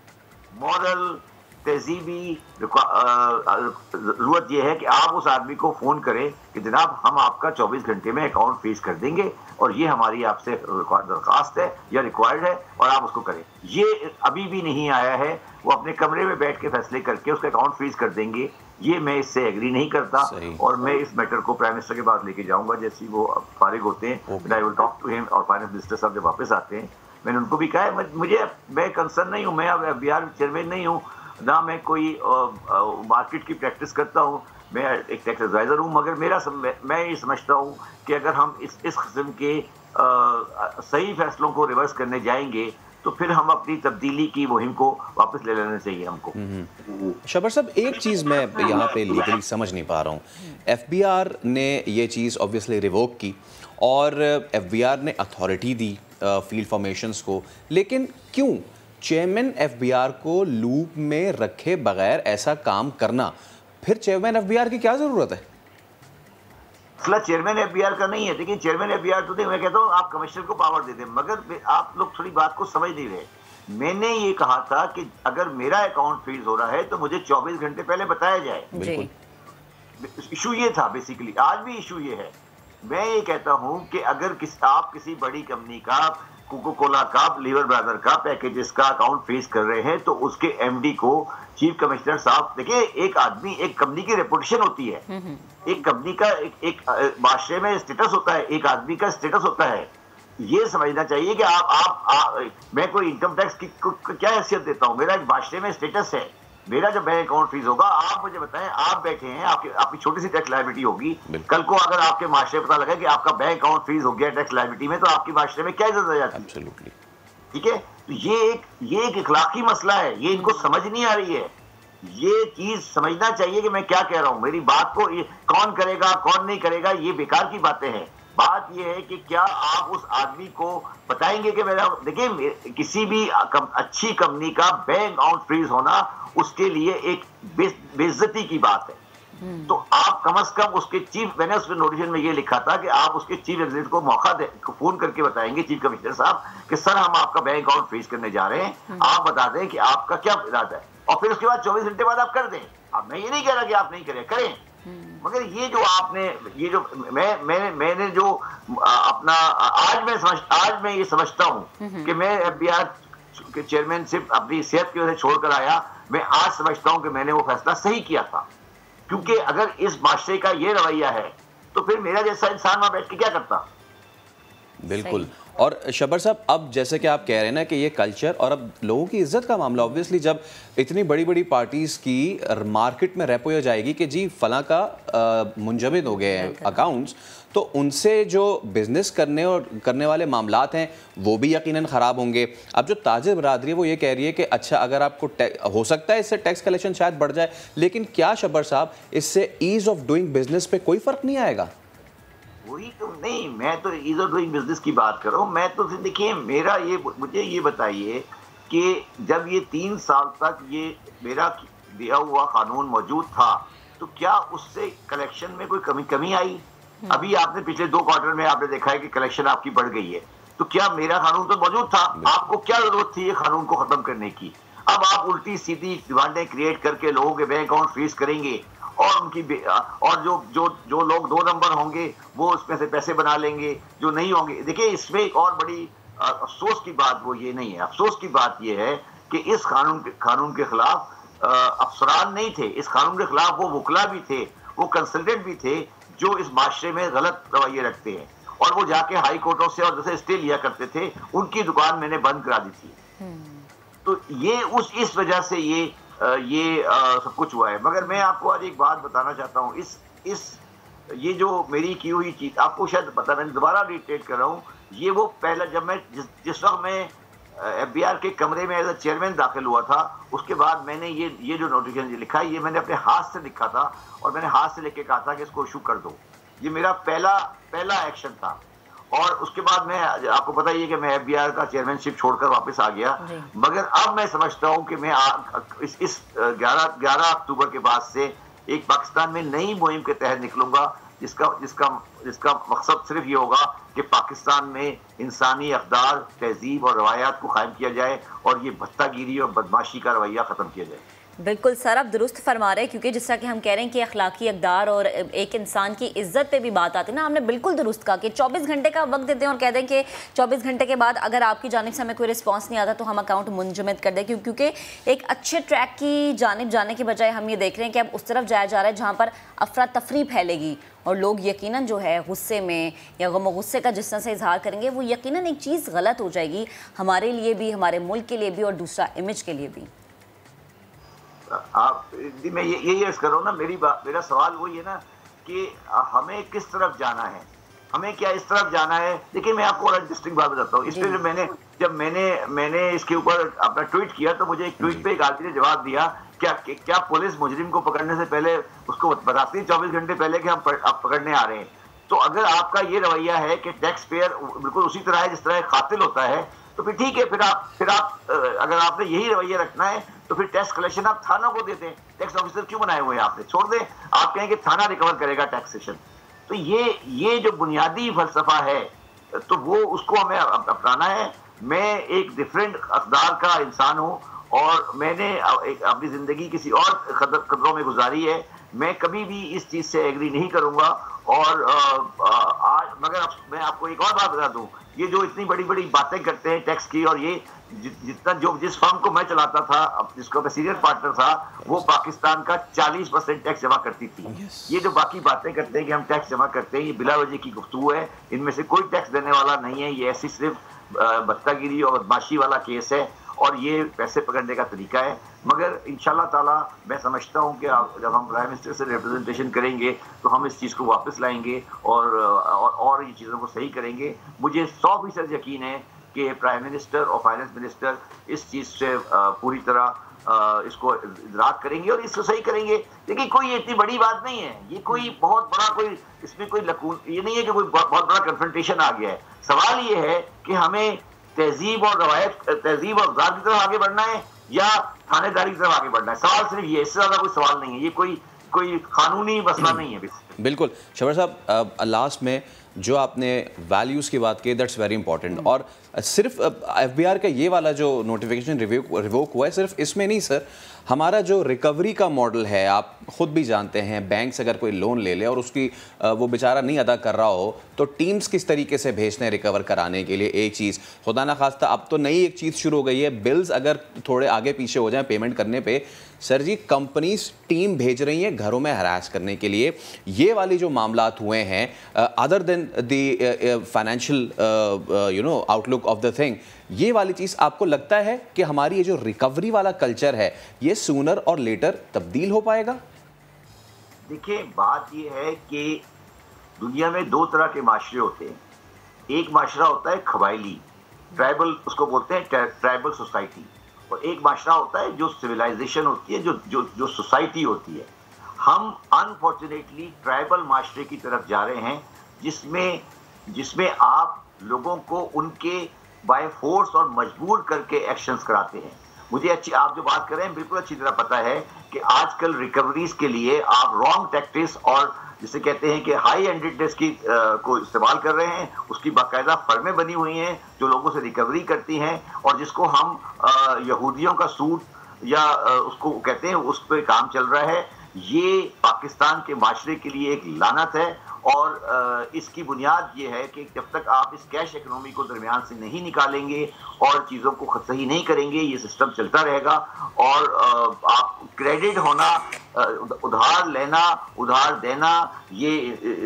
मॉरल, तहजीबी जरूरत यह है कि आप उस आदमी को फोन करें कि जनाब हम आपका 24 घंटे में अकाउंट फ्रीज कर देंगे और ये हमारी आपसे दरख्वास्त है या रिक्वायर्ड है और आप उसको करें। ये अभी भी नहीं आया है, वो अपने कमरे में बैठ के फैसले करके उसका अकाउंट फ्रीज कर देंगे, ये मैं इससे एग्री नहीं करता और मैं इस मैटर को प्राइम मिनिस्टर के पास लेके जाऊंगा जैसे वो फारिग होते हैं। I will talk to him और फाइनेंस मिनिस्टर साहब जब वापस आते हैं मैंने उनको भी कहा है मैं कंसर्न नहीं हूँ, मैं अब FBI चेयरमैन नहीं हूँ, ना मैं कोई मार्केट की प्रैक्टिस करता हूँ, मैं एक टैक्स एडवाइजर हूँ, मगर मैं ये समझता हूँ कि अगर हम इस किस्म के सही फैसलों को रिवर्स करने जाएंगे तो फिर हम अपनी तब्दीली की मुहिम को वापस ले लेना चाहिए हमको। शबर साहब, एक चीज़ मैं यहाँ पे लीगली समझ नहीं पा रहा हूँ। FBR ने ये चीज़ ऑब्वियसली रिवोक की और FBR ने अथॉरिटी दी फील्ड फॉर्मेशंस को, लेकिन क्यों चेयरमैन FBR को लूप में रखे बगैर ऐसा काम करना? फिर चेयरमैन FBR की क्या ज़रूरत है? मसला चेयरमैन FBR का नहीं है, देखिए चेयरमैन FBR तो मैं कहता हूँ आप कमिश्नर को पावर दे दें, मगर आप लोग थोड़ी बात को समझ नहीं रहे। मैंने ये कहा था कि अगर मेरा अकाउंट फ्रीज हो रहा है तो मुझे 24 घंटे पहले बताया जाए। बिल्कुल इशू ये था बेसिकली, आज भी इशू ये है। मैं ये कहता हूँ कि अगर आप किसी बड़ी कंपनी का, कोको कोला का, लीवर ब्रदर का पैकेजेस का अकाउंट फ्रीज कर रहे हैं तो उसके MD को चीफ कमिश्नर साहब, देखिए एक आदमी, एक कंपनी की रेपुटेशन होती है, एक कंपनी का एक माशरे में स्टेटस होता है, एक आदमी का स्टेटस होता है। ये समझना चाहिए कि मैं कोई इनकम टैक्स की क्या हैसियत देता हूँ, मेरा एक माशरे में स्टेटस है। मेरा जब बैंक अकाउंट फ्रीज होगा, आप मुझे बताएं, आप बैठे हैं, आपकी छोटी सी टैक्स लायबिलिटी होगी, कल को अगर आपके माशरे पता लगा कि आपका बैंक अकाउंट फ्रीज हो गया टैक्स लायबिलिटी में, तो आपकी माशरे में क्या इज्जत आ जाती है? ठीक है, तो ये एक इखलाकी मसला है, ये इनको समझ नहीं आ रही है। ये चीज समझना चाहिए कि मैं क्या कह रहा हूं, मेरी बात को कौन करेगा कौन नहीं करेगा ये बेकार की बातें हैं। बात ये है कि क्या आप उस आदमी को बताएंगे कि मेरा, देखिए किसी भी अच्छी कंपनी का बैंक अकाउंट फ्रीज होना उसके लिए एक बेइज्जती की बात है। तो आप कम से कम उसके चीफ, मैंने उसके नोटिस में ये लिखा था कि आप उसके चीफ एग्जीक्यूटिव को मौका दे, फोन करके बताएंगे चीफ कमिश्नर साहब कि सर हम आपका बैंक अकाउंट फ्रीज करने जा रहे हैं, आप बता दें कि आपका क्या इरादा है, और फिर उसके बाद 24 घंटे बाद आप कर दें। अब मैं ये नहीं कह रहा कि आप नहीं करें, मगर ये जो आपने, ये जो मैंने जो अपना आज मैं ये समझता हूँ कि मैं FBR के चेयरमैनशिप अपनी सेहत की वजह से छोड़कर आया, मैं आज समझता हूँ कि मैंने वो फैसला सही किया था, क्योंकि अगर इस माशरे का ये रवैया है तो फिर मेरा जैसा इंसान वहां बैठ के क्या करता। बिल्कुल। और शबर साहब, अब जैसे कि आप कह रहे हैं ना कि ये कल्चर और अब लोगों की इज्जत का मामला, ऑब्वियसली जब इतनी बड़ी बड़ी पार्टीज़ की मार्केट में रेपो हो जाएगी कि जी फला का मुंजमद हो गए हैं अकाउंट्स, तो उनसे जो बिज़नेस करने वाले मामलात हैं वो भी यकीनन ख़राब होंगे। अब जो ताजिर बरादरी है वो ये कह रही है कि अच्छा अगर आपको हो सकता है इससे टैक्स कलेक्शन शायद बढ़ जाए, लेकिन क्या शबर साहब इससे ईज़ ऑफ डूइंग बिजनेस पे कोई फ़र्क नहीं आएगा? वही तो नहीं, मैं तो ईज ऑफ डूइंग बिजनेस की बात कर रहा हूँ। मैं तो देखिए मुझे ये बताइए कि जब ये 3 साल तक ये मेरा दिया हुआ कानून मौजूद था तो क्या उससे कलेक्शन में कोई कमी आई? अभी आपने पिछले 2 क्वार्टर में आपने देखा है कि कलेक्शन आपकी बढ़ गई है, तो क्या मेरा कानून तो मौजूद था? आपको क्या जरूरत थी ये कानून को खत्म करने की? अब आप उल्टी सीधी डिमांडें क्रिएट करके लोगों के बैंक अकाउंट फ्रीज करेंगे और उनकी और जो लोग 2 नंबर होंगे वो उसमें से पैसे बना लेंगे, जो नहीं होंगे। देखिए इसमें एक और बड़ी अफसोस की बात वो ये नहीं है, अफसोस की बात ये है कि इस कानून के खिलाफ अफसरान नहीं थे, इस कानून के खिलाफ वो वकला भी थे, वो कंसल्टेंट भी थे जो इस माशरे में गलत रवैये रखते हैं, और वो जाके हाई कोर्टों से और जैसे स्टे लिया करते थे, उनकी दुकान मैंने बंद करा दी थी। तो ये इस वजह से ये सब कुछ हुआ है। मगर मैं आपको आज एक बात बताना चाहता हूँ, ये जो मेरी की हुई चीज आपको शायद पता, मैं दोबारा रिटेट कर रहा हूँ, ये वो पहला जब मैं जिस वक्त मैं FBR के कमरे में एज अ चेयरमैन दाखिल हुआ था, उसके बाद मैंने ये जो नोटिफिकेशन लिखा है, ये मैंने अपने हाथ से लिखा था और मैंने हाथ से लिख के कहा था कि इसको इशू कर दो। ये मेरा पहला एक्शन था। और उसके बाद मैं, आपको पता ही है कि मैं FBR का चेयरमैनशिप छोड़कर वापस आ गया, मगर अब मैं समझता हूं कि मैं इस 11 अक्टूबर के बाद से एक पाकिस्तान में नई मुहिम के तहत निकलूंगा, जिसका मकसद सिर्फ ये होगा कि पाकिस्तान में इंसानी अक़दार, तहजीब और रवायात को कायम किया जाए और ये भत्तागिरी और बदमाशी का रवैया ख़त्म किया जाए। बिल्कुल सर, आप दुरुस्त फरमा रहे हैं, क्योंकि जिस तरह कि हम कह रहे हैं कि अखलाकी अक़दार और एक इंसान की इज्जत पे भी बात आती है ना, हमने बिल्कुल दुरुस्त कहा कि 24 घंटे का वक्त देते हैं और कह दें कि 24 घंटे के बाद अगर आपकी जानिब से हमें कोई रिस्पांस नहीं आता तो हम अकाउंट मुंजमद कर दें, क्योंकि एक अच्छे ट्रैक की जानिब जाने के बजाय हम ये देख रहे हैं कि अब उस तरफ जाया जा रहा है जहाँ पर अफरा तफरी फैलेगी और लोग यकीनन जो है गुस्से में या गम गुस्से का जिस तरह से इजहार करेंगे वो यकीनन एक चीज़ गलत हो जाएगी हमारे लिए भी, हमारे मुल्क के लिए भी और दूसरा इमेज के लिए भी। आप मैं यही अर्ज कर रहा हूँ ना, मेरा सवाल वही है ना कि हमें किस तरफ जाना है, हमें क्या इस तरफ जाना है। देखिए मैं आपको और इंटरेस्टिंग बात बताता हूँ। इस पे जब मैंने इसके ऊपर अपना ट्वीट किया तो मुझे एक ट्वीट पे एक आदमी ने जवाब दिया, क्या पुलिस मुजरिम को पकड़ने से पहले उसको बताती है 24 घंटे पहले कि हम पकड़ने आ रहे हैं। तो अगर आपका ये रवैया है कि टैक्स पेयर बिल्कुल उसी तरह है जिस तरह कातिल होता है, तो फिर ठीक है, फिर आप अगर आपने यही रवैया रखना है तो फिर टैक्स कलेक्शन आप थाना को देते हैं। टैक्स ऑफिसर क्यों बनाए हुए हैं आपने? छोड़ दें, आप कहें कि थाना रिकवर करेगा टैक्सेशन। तो ये जो बुनियादी फलसफा है तो वो उसको हमें अपनाना है। मैं एक डिफरेंट अक़दार का इंसान हूँ और मैंने अपनी ज़िंदगी किसी और कदरों में गुजारी है। मैं कभी भी इस चीज़ से एग्री नहीं करूँगा। और आज मगर मैं आपको एक और बात बता दूँ, ये जो इतनी बड़ी बड़ी बातें करते हैं टैक्स की, और ये जितना जिस फर्म को मैं चलाता था, जिसको मैं सीनियर पार्टनर था, वो पाकिस्तान का 40% टैक्स जमा करती थी। ये जो बाकी बातें करते हैं कि हम टैक्स जमा करते हैं, ये बिला वजह की गुफ्तगू है। इनमें से कोई टैक्स देने वाला नहीं है। ये ऐसी सिर्फ बदकागिरी और बदमाशी वाला केस है और ये पैसे पकड़ने का तरीका है। मगर इंशाल्लाह ताला मैं समझता हूँ कि जब हम प्राइम मिनिस्टर से रिप्रेजेंटेशन करेंगे तो हम इस चीज़ को वापस लाएंगे और ये चीज़ों को सही करेंगे। मुझे 100% यकीन है कि प्राइम मिनिस्टर और फाइनेंस मिनिस्टर इस चीज़ से पूरी तरह इसको इदराक करेंगे और इसको सही करेंगे। देखिए कोई इतनी बड़ी बात नहीं है, ये कोई बहुत बड़ा कोई इसमें कोई लकून ये नहीं है कि कोई बहुत बड़ा कन्फ्रंटेशन आ गया है। सवाल ये है कि हमें तहजीब और रवायत, तहजीब और अक़दार की तरफ आगे बढ़ना है या थानेदारी की तरफ आगे बढ़ना है। सवाल सिर्फ ये, इससे ज़्यादा कोई सवाल नहीं है। ये कोई कानूनी मसला नहीं है। बिल्कुल शबर साहब, लास्ट में जो आपने वैल्यूज़ की बात की, दैट्स वेरी इंपॉर्टेंट। और सिर्फ FBI का ये वाला जो नोटिफिकेशन रिवोक हुआ है, सिर्फ इसमें नहीं सर, हमारा जो रिकवरी का मॉडल है, आप ख़ुद भी जानते हैं, बैंक से अगर कोई लोन ले ले और उसकी वो बेचारा नहीं अदा कर रहा हो तो टीम्स किस तरीके से भेजते हैं रिकवर कराने के लिए। एक चीज़, खुदा ना खास्ता अब तो नई एक चीज़ शुरू हो गई है, बिल्स अगर थोड़े आगे पीछे हो जाएं पेमेंट करने पे, सर जी कंपनीज टीम भेज रही हैं घरों में हरास करने के लिए। ये वाली जो मामलात हुए हैं, other than the financial outlook of the thing, ये वाली चीज़ आपको लगता है कि हमारी ये जो रिकवरी वाला कल्चर है ये सूनर और लेटर तब्दील हो पाएगा? देखिए बात ये है कि दुनिया में दो तरह के माशरे होते हैं। एक माशरा होता है कबायली, ट्राइबल, उसको बोलते हैं ट्राइबल सोसाइटी, और एक माशरा होता है जो सिविलाइजेशन होती है, जो सोसाइटी होती है। हम अनफॉर्चुनेटली ट्राइबल माशरे की तरफ जा रहे हैं जिसमें आप लोगों को उनके बाय फोर्स और मजबूर करके एक्शंस कराते हैं। मुझे आप जो बात कर रहे हैं बिल्कुल अच्छी तरह पता है कि आजकल रिकवरीज के लिए आप रॉन्ग टैक्टिक्स और जिसे कहते हैं कि हाई एंडेडनेस की को इस्तेमाल कर रहे हैं। उसकी बाकायदा फर्में बनी हुई हैं जो लोगों से रिकवरी करती हैं और जिसको हम यहूदियों का सूट या उसको कहते हैं, उस पर काम चल रहा है। ये पाकिस्तान के माशरे के लिए एक लानत है और इसकी बुनियाद ये है कि जब तक आप इस कैश इकोनॉमी को दरमियान से नहीं निकालेंगे और चीज़ों को सही नहीं करेंगे, ये सिस्टम चलता रहेगा। और आप क्रेडिट होना, उधार लेना, उधार देना, ये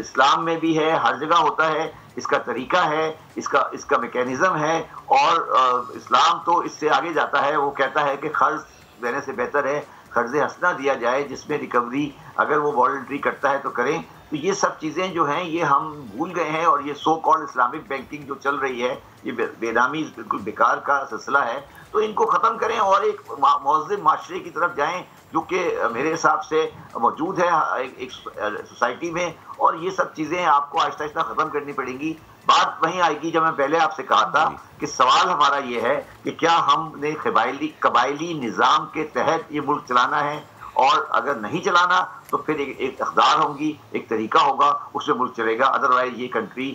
इस्लाम में भी है, हर जगह होता है, इसका तरीका है, इसका मैकेनिज्म है। और इस्लाम तो इससे आगे जाता है, वो कहता है कि कर्ज देने से बेहतर है कर्ज हसना दिया जाए, जिसमें रिकवरी अगर वो वॉलंटरी करता है तो करें। तो ये सब चीज़ें जो हैं ये हम भूल गए हैं और ये सो कॉल्ड इस्लामिक बैंकिंग जो चल रही है ये बेनामी बिल्कुल बेकार का सिलसिला है। तो इनको ख़त्म करें और एक मौज़ूद माशरे की तरफ जाएं जो कि मेरे हिसाब से मौजूद है एक सोसाइटी में। और ये सब चीज़ें आपको आहिस्ता आहिस्ता ख़त्म करनी पड़ेंगी। बात वहीं आएगी जब मैं पहले आपसे कहा था कि सवाल हमारा ये है कि क्या हमने कबायली निज़ाम के तहत ये मुल्क चलाना है, और अगर नहीं चलाना तो फिर एक अखदार होंगी, एक तरीका होगा, उससे मुल्क चलेगा। अदरवाइज ये कंट्री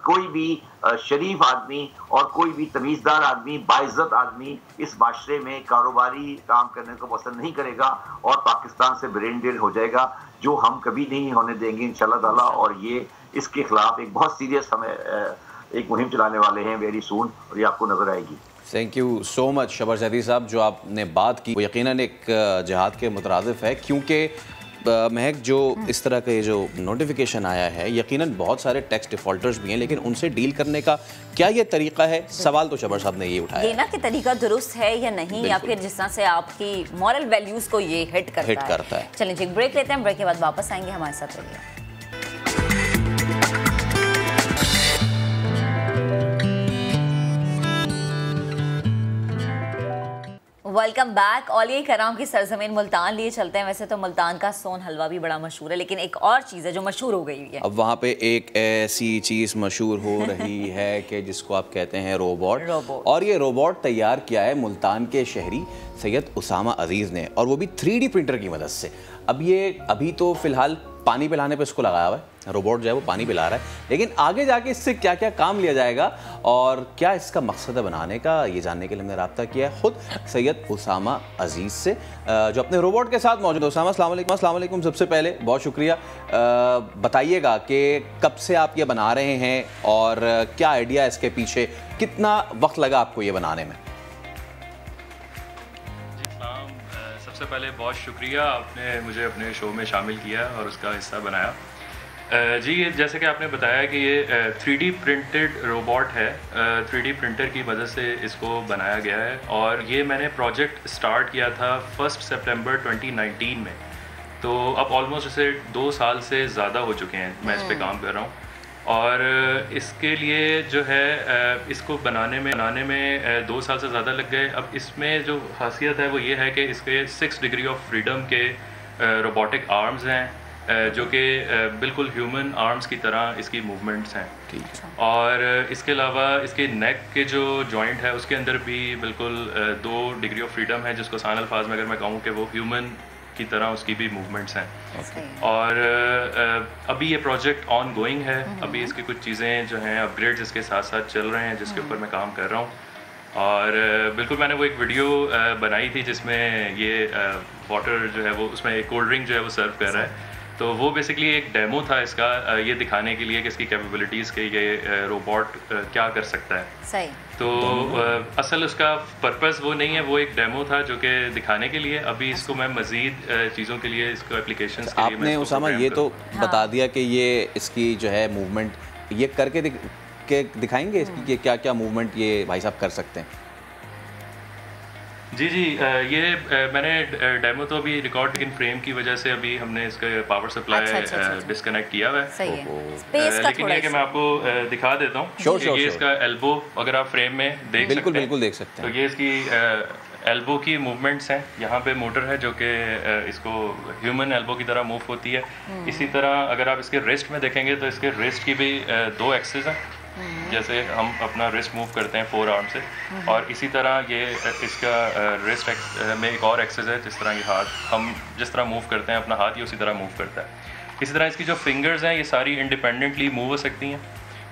कोई भी शरीफ आदमी और कोई भी तमीज़दार आदमी, बाइज्जत आदमी इस माशरे में कारोबारी काम करने को पसंद नहीं करेगा और पाकिस्तान से ब्रेन डेड हो जाएगा, जो हम कभी नहीं होने देंगे इंशाल्लाह ताला। और ये इसके खिलाफ एक बहुत सीरियस हमें एक मुहिम चलाने वाले हैं वेरी सून, और ये आपको नजर आएगी। Thank you so much Shabbar Zaidi साहब, जो आपने बात की वो यकीनन एक जिहाद के मुतरादिफ है, क्योंकि महक जो इस तरह का ये जो नोटिफिकेशन आया है, यकीनन बहुत सारे टैक्स डिफॉल्टर्स भी हैं, लेकिन उनसे डील करने का क्या ये तरीका है? सवाल तो शबर साहब ने ये उठाया, ये ना कि तरीका दुरुस्त है या नहीं, या फिर जिस तरह से आपकी मॉरल वैल्यूज को ये हिट करता है। चलें जी, ब्रेक लेते हैं, ब्रेक के बाद वापस आएंगे, हमारे साथ रहिए। Welcome back. औलिया कराम की सरजमीन मुल्तान लिए चलते हैं। वैसे तो मुल्तान का सोन हलवा भी बड़ा मशहूर है, लेकिन एक और चीज़ है जो मशहूर हो गई है। अब वहाँ पे एक ऐसी चीज़ मशहूर हो रही है कि जिसको आप कहते हैं रोबोट। और ये रोबोट तैयार किया है मुल्तान के शहरी सैयद उसामा अजीज़ ने, और वो भी 3D प्रिंटर की मदद से। अभी तो फ़िलहाल पानी पिलाने पे इसको लगाया हुआ है, रोबोट जो है वो पानी पिला रहा है, लेकिन आगे जाके इससे क्या क्या काम लिया जाएगा और क्या इसका मकसद है बनाने का, ये जानने के लिए हमने रब्ता किया है खुद सैयद उसामा अजीज़ से, जो अपने रोबोट के साथ मौजूद है। उसामा अस्सलाम वालेकुम। सबसे पहले बहुत शुक्रिया, बताइएगा कि कब से आप ये बना रहे हैं और क्या आइडिया है इसके पीछे, कितना वक्त लगा आपको ये बनाने में? सबसे पहले बहुत शुक्रिया, आपने मुझे अपने शो में शामिल किया और उसका हिस्सा बनाया। जी, जैसे कि आपने बताया कि ये 3D प्रिंटेड रोबोट है, 3D प्रिंटर की मदद से इसको बनाया गया है, और ये मैंने प्रोजेक्ट स्टार्ट किया था 1 सितंबर 2019 में। तो अब ऑलमोस्ट इसे 2 साल से ज़्यादा हो चुके हैं मैं इस पर काम कर रहा हूँ। और इसके लिए जो है इसको बनाने में 2 साल से ज़्यादा लग गए। अब इसमें जो खासियत है वो ये है कि इसके 6 डिग्री ऑफ फ्रीडम के रोबोटिक आर्म्स हैं, जो कि बिल्कुल ह्यूमन आर्म्स की तरह इसकी मूवमेंट्स हैं। और इसके अलावा इसके नेक के जो जॉइंट है उसके अंदर भी बिल्कुल 2 डिग्री ऑफ फ्रीडम है, जिसको आसान अल्फाज में अगर मैं कहूँ कि वो ह्यूमन की तरह उसकी भी मूवमेंट्स हैं। और अभी ये प्रोजेक्ट ऑन गोइंग है, अभी इसकी कुछ चीज़ें जो हैं अपग्रेड्स इसके साथ साथ चल रहे हैं, जिसके ऊपर मैं काम कर रहा हूँ। और बिल्कुल मैंने वो एक वीडियो बनाई थी जिसमें ये वाटर जो है वो, उसमें एक कोल्ड ड्रिंक जो है वो सर्व कर रहा है। तो वो बेसिकली एक डेमो था इसका, ये दिखाने के लिए कि इसकी कैपेबिलिटीज़ के ये रोबोट क्या कर सकता है। सही। तो असल उसका पर्पस वो नहीं है, वो एक डेमो था जो कि दिखाने के लिए। अभी इसको मैं मज़ीद चीज़ों के लिए, इसको एप्लीकेशंस के लिए आपने उसामा ये तो बता दिया कि ये इसकी जो है मूवमेंट ये करके दिखाएंगे इसकी कि क्या क्या मूवमेंट ये भाई साहब कर सकते हैं? जी, ये मैंने डेमो तो अभी रिकॉर्ड, लेकिन फ्रेम की वजह से अभी हमने इसका पावर सप्लाई डिस्कनेक्ट किया हुआ है। लेकिन ये कि मैं आपको दिखा देता हूँ। ये इसका एल्बो, अगर आप फ्रेम में देख सकते हैं, बिल्कुल देख सकते हैं। तो ये इसकी एल्बो की मूवमेंट्स हैं। यहाँ पे मोटर है जो कि इसको ह्यूमन एल्बो की तरह मूव होती है। इसी तरह अगर आप इसके रिस्ट में देखेंगे तो इसके रिस्ट की भी 2 एक्सेस हैं, जैसे हम अपना रिस्ट मूव करते हैं 4 आर्म से, और इसी तरह ये इसका रिस्ट में एक और एक्सेस है, जिस तरह ये हाथ हम जिस तरह मूव करते हैं अपना हाथ, ये उसी तरह मूव करता है। इसी तरह इसकी जो फिंगर्स हैं ये सारी इंडिपेंडेंटली मूव हो सकती हैं,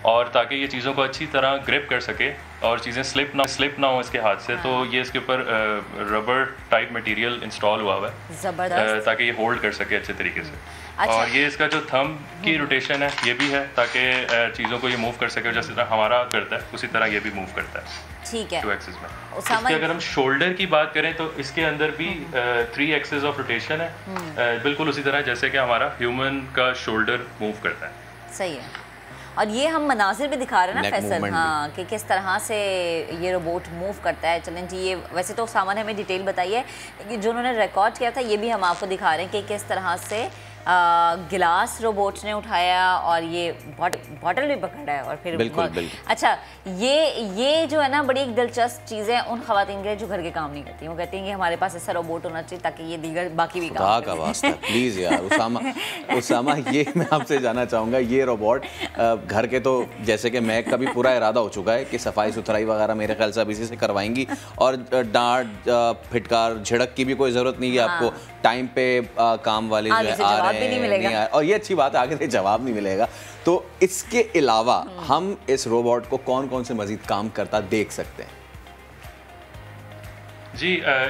और ताकि ये चीज़ों को अच्छी तरह ग्रिप कर सके और चीज़ें स्लिप ना हो इसके हाथ से। तो ये इसके ऊपर रबर टाइप मटेरियल इंस्टॉल हुआ हुआ है ताकि ये होल्ड कर सके अच्छे तरीके से। और ये इसका जो थंब की रोटेशन है ये भी है, ताकि चीज़ों को ये मूव कर सके, जैसे तरह हमारा करता है उसी तरह ये भी मूव करता है। ठीक है। 2 एक्सेस में। इसके अगर हम शोल्डर की बात करें तो इसके अंदर भी 3 एक्सेस ऑफ रोटेशन है, बिल्कुल उसी तरह जैसे कि हमारा ह्यूमन का शोल्डर मूव करता है। सही है। और ये हम मनाजिर भी दिखा रहे हैं ना फैसल, हाँ, कि किस तरह से ये रोबोट मूव करता है। चलें जी, ये वैसे तो सामान हमें डिटेल बताइए, लेकिन जो उन्होंने रिकॉर्ड किया था ये भी हम आपको दिखा रहे हैं कि किस तरह से गिलास रोबोट ने उठाया और ये बॉटल भी पकड़ा है और फिर बिल्कुल। अच्छा, ये जो है ना बड़ी एक दिलचस्प चीज़ है उन ख़वातीन के जो घर के काम नहीं करती। वो कहती हैं कि हमारे पास ऐसा रोबोट होना चाहिए ताकि ये दीगर बाकी भी काम का वास्ता प्लीज़ यार उसामा ये मैं आपसे जानना चाहूँगा, ये रोबोट घर के तो जैसे कि मैं का भी पूरा इरादा हो चुका है कि सफाई सुथराई वगैरह मेरे ख्याल से अब इसी से करवाएंगी, और डांट फिटकार झिड़क की भी कोई ज़रूरत नहीं है आपको, टाइम पे काम वाले जो है आ रहे हैं नहीं और ये अच्छी बात है, आगे से जवाब नहीं मिलेगा। तो इसके अलावा हम इस रोबोट को कौन कौन से मजीद काम करता देख सकते हैं? जी,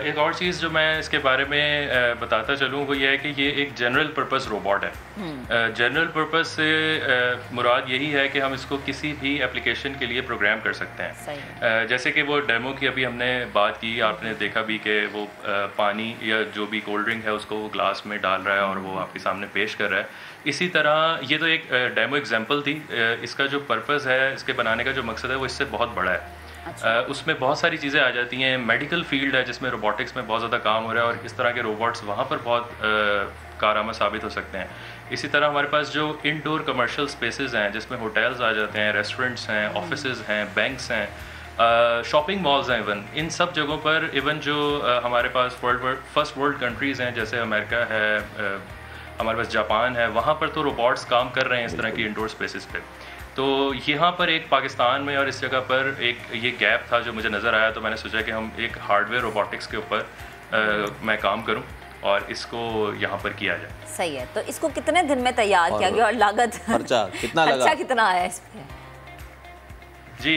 एक और चीज़ जो मैं इसके बारे में बताता चलूँ वो ये है कि ये एक जनरल पर्पस रोबोट है। जनरल पर्पस से मुराद यही है कि हम इसको किसी भी एप्लीकेशन के लिए प्रोग्राम कर सकते हैं। जैसे कि वो डेमो की अभी हमने बात की, आपने देखा भी कि वो पानी या जो भी कोल्ड ड्रिंक है उसको वो ग्लास में डाल रहा है और वो आपके सामने पेश कर रहा है। इसी तरह ये तो एक डेमो एग्जाम्पल थी। इसका जो पर्पस है, इसके बनाने का जो मकसद है वो इससे बहुत बड़ा है। उसमें बहुत सारी चीज़ें आ जाती हैं। मेडिकल फील्ड है जिसमें रोबोटिक्स में बहुत ज़्यादा काम हो रहा है और इस तरह के रोबोट्स वहाँ पर बहुत कारआमद साबित हो सकते हैं। इसी तरह हमारे पास जो इंडोर कमर्शियल स्पेसेस हैं जिसमें होटल्स आ जाते हैं, रेस्टोरेंट्स हैं, ऑफिसेज हैं, बैंक्स हैं, शॉपिंग मॉल्स हैं, इवन इन सब जगहों पर, इवन जो हमारे पास फर्स्ट वर्ल्ड कंट्रीज़ हैं जैसे अमेरिका है, हमारे पास जापान है, वहाँ पर तो रोबोट्स काम कर रहे हैं इस तरह की इंडोर स्पेसेस पे। तो यहाँ पर एक पाकिस्तान में और इस जगह पर एक ये गैप था जो मुझे नज़र आया, तो मैंने सोचा कि हम एक हार्डवेयर रोबोटिक्स के ऊपर मैं काम करूँ और इसको यहाँ पर किया जाए। सही है। तो इसको कितने दिन में तैयार किया गया और लागत खर्चा कितना लगा? खर्चा कितना आया इस पे? जी,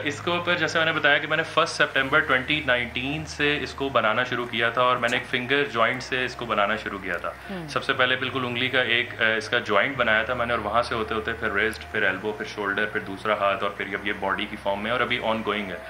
इसको ऊपर जैसे मैंने बताया कि मैंने 1 सितंबर 2019 से इसको बनाना शुरू किया था और मैंने एक फिंगर जॉइंट से इसको बनाना शुरू किया था। सबसे पहले बिल्कुल उंगली का एक इसका जॉइंट बनाया था मैंने और वहाँ से होते होते फिर रेस्ट, फिर एल्बो, फिर शोल्डर, फिर दूसरा हाथ और फिर अब ये बॉडी की फॉर्म में और अभी ऑन गोइंग है।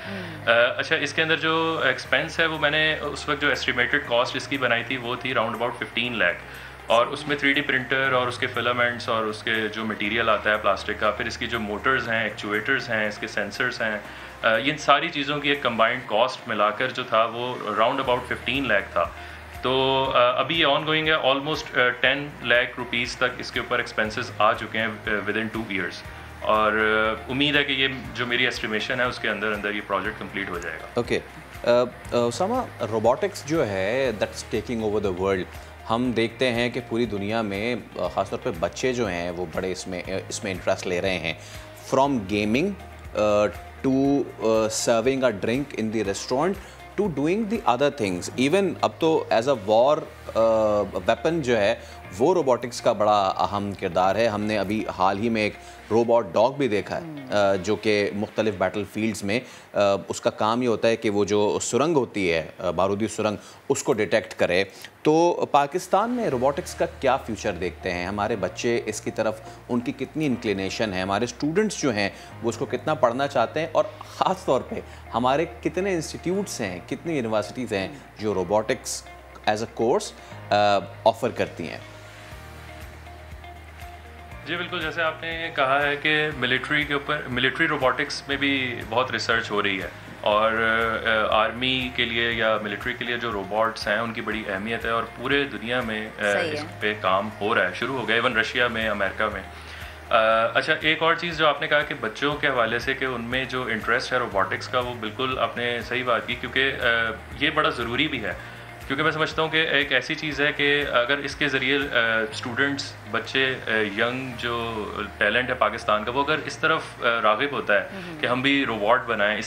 अच्छा, इसके अंदर जो एक्सपेंस है वो मैंने उस वक्त जो एस्टिमेटेड कॉस्ट इसकी बनाई थी वो थी राउंड अबाउट 15 लाख और उसमें 3D प्रिंटर और उसके फिलामेंट्स और उसके जो मटेरियल आता है प्लास्टिक का, फिर इसकी जो मोटर्स हैं, एक्चुएटर्स हैं, इसके सेंसर्स हैं, इन सारी चीज़ों की एक कंबाइंड कॉस्ट मिलाकर जो था वो राउंड अबाउट 15 लाख था। तो अभी ये ऑन गोइंग है। ऑलमोस्ट 10 लाख रुपीज़ तक इसके ऊपर एक्सपेंसेस आ चुके हैं विद इन 2 ईयर्स और उम्मीद है कि ये जो मेरी एस्टिमेशन है उसके अंदर अंदर ये प्रोजेक्ट कंप्लीट हो जाएगा। ओके, उसामा, रोबोटिक्स जो है that's taking over the world. हम देखते हैं कि पूरी दुनिया में ख़ासतौर पे बच्चे जो हैं वो बड़े इसमें इंटरेस्ट ले रहे हैं। From gaming to serving a drink in the restaurant to doing the other things. Even अब तो एज अ वॉर वेपन जो है वो रोबोटिक्स का बड़ा अहम किरदार है। हमने अभी हाल ही में एक रोबोट डॉग भी देखा है जो कि मुख्तलिफ बैटल फील्ड्स में उसका काम ये होता है कि वो जो सुरंग होती है, बारूदी सुरंग, उसको डिटेक्ट करे। तो पाकिस्तान में रोबोटिक्स का क्या फ्यूचर देखते हैं? हमारे बच्चे इसकी तरफ उनकी कितनी इंक्लिनेशन है? हमारे स्टूडेंट्स जो हैं वो उसको कितना पढ़ना चाहते हैं? और ख़ास तौर पे हमारे कितने इंस्टीट्यूट्स हैं, कितनी यूनिवर्सिटीज़ हैं जो robotics as a course offer करती हैं? जी बिल्कुल, जैसे आपने कहा है कि मिलिट्री के ऊपर, मिलिट्री रोबोटिक्स में भी बहुत रिसर्च हो रही है और आर्मी के लिए या मिलिट्री के लिए जो रोबोट्स हैं उनकी बड़ी अहमियत है और पूरे दुनिया में इस पे काम हो रहा है, शुरू हो गया, इवन रशिया में, अमेरिका में। अच्छा, एक और चीज़ जो आपने कहा कि बच्चों के हवाले से कि उनमें जो इंटरेस्ट है रोबोटिक्स का, वो बिल्कुल आपने सही बात की, क्योंकि ये बड़ा ज़रूरी भी है। क्योंकि मैं समझता हूँ कि एक ऐसी चीज़ है कि अगर इसके ज़रिए स्टूडेंट्स, बच्चे, यंग जो टैलेंट है पाकिस्तान का, वो अगर इस तरफ राग़िब होता है कि हम भी रोबोट बनाएं,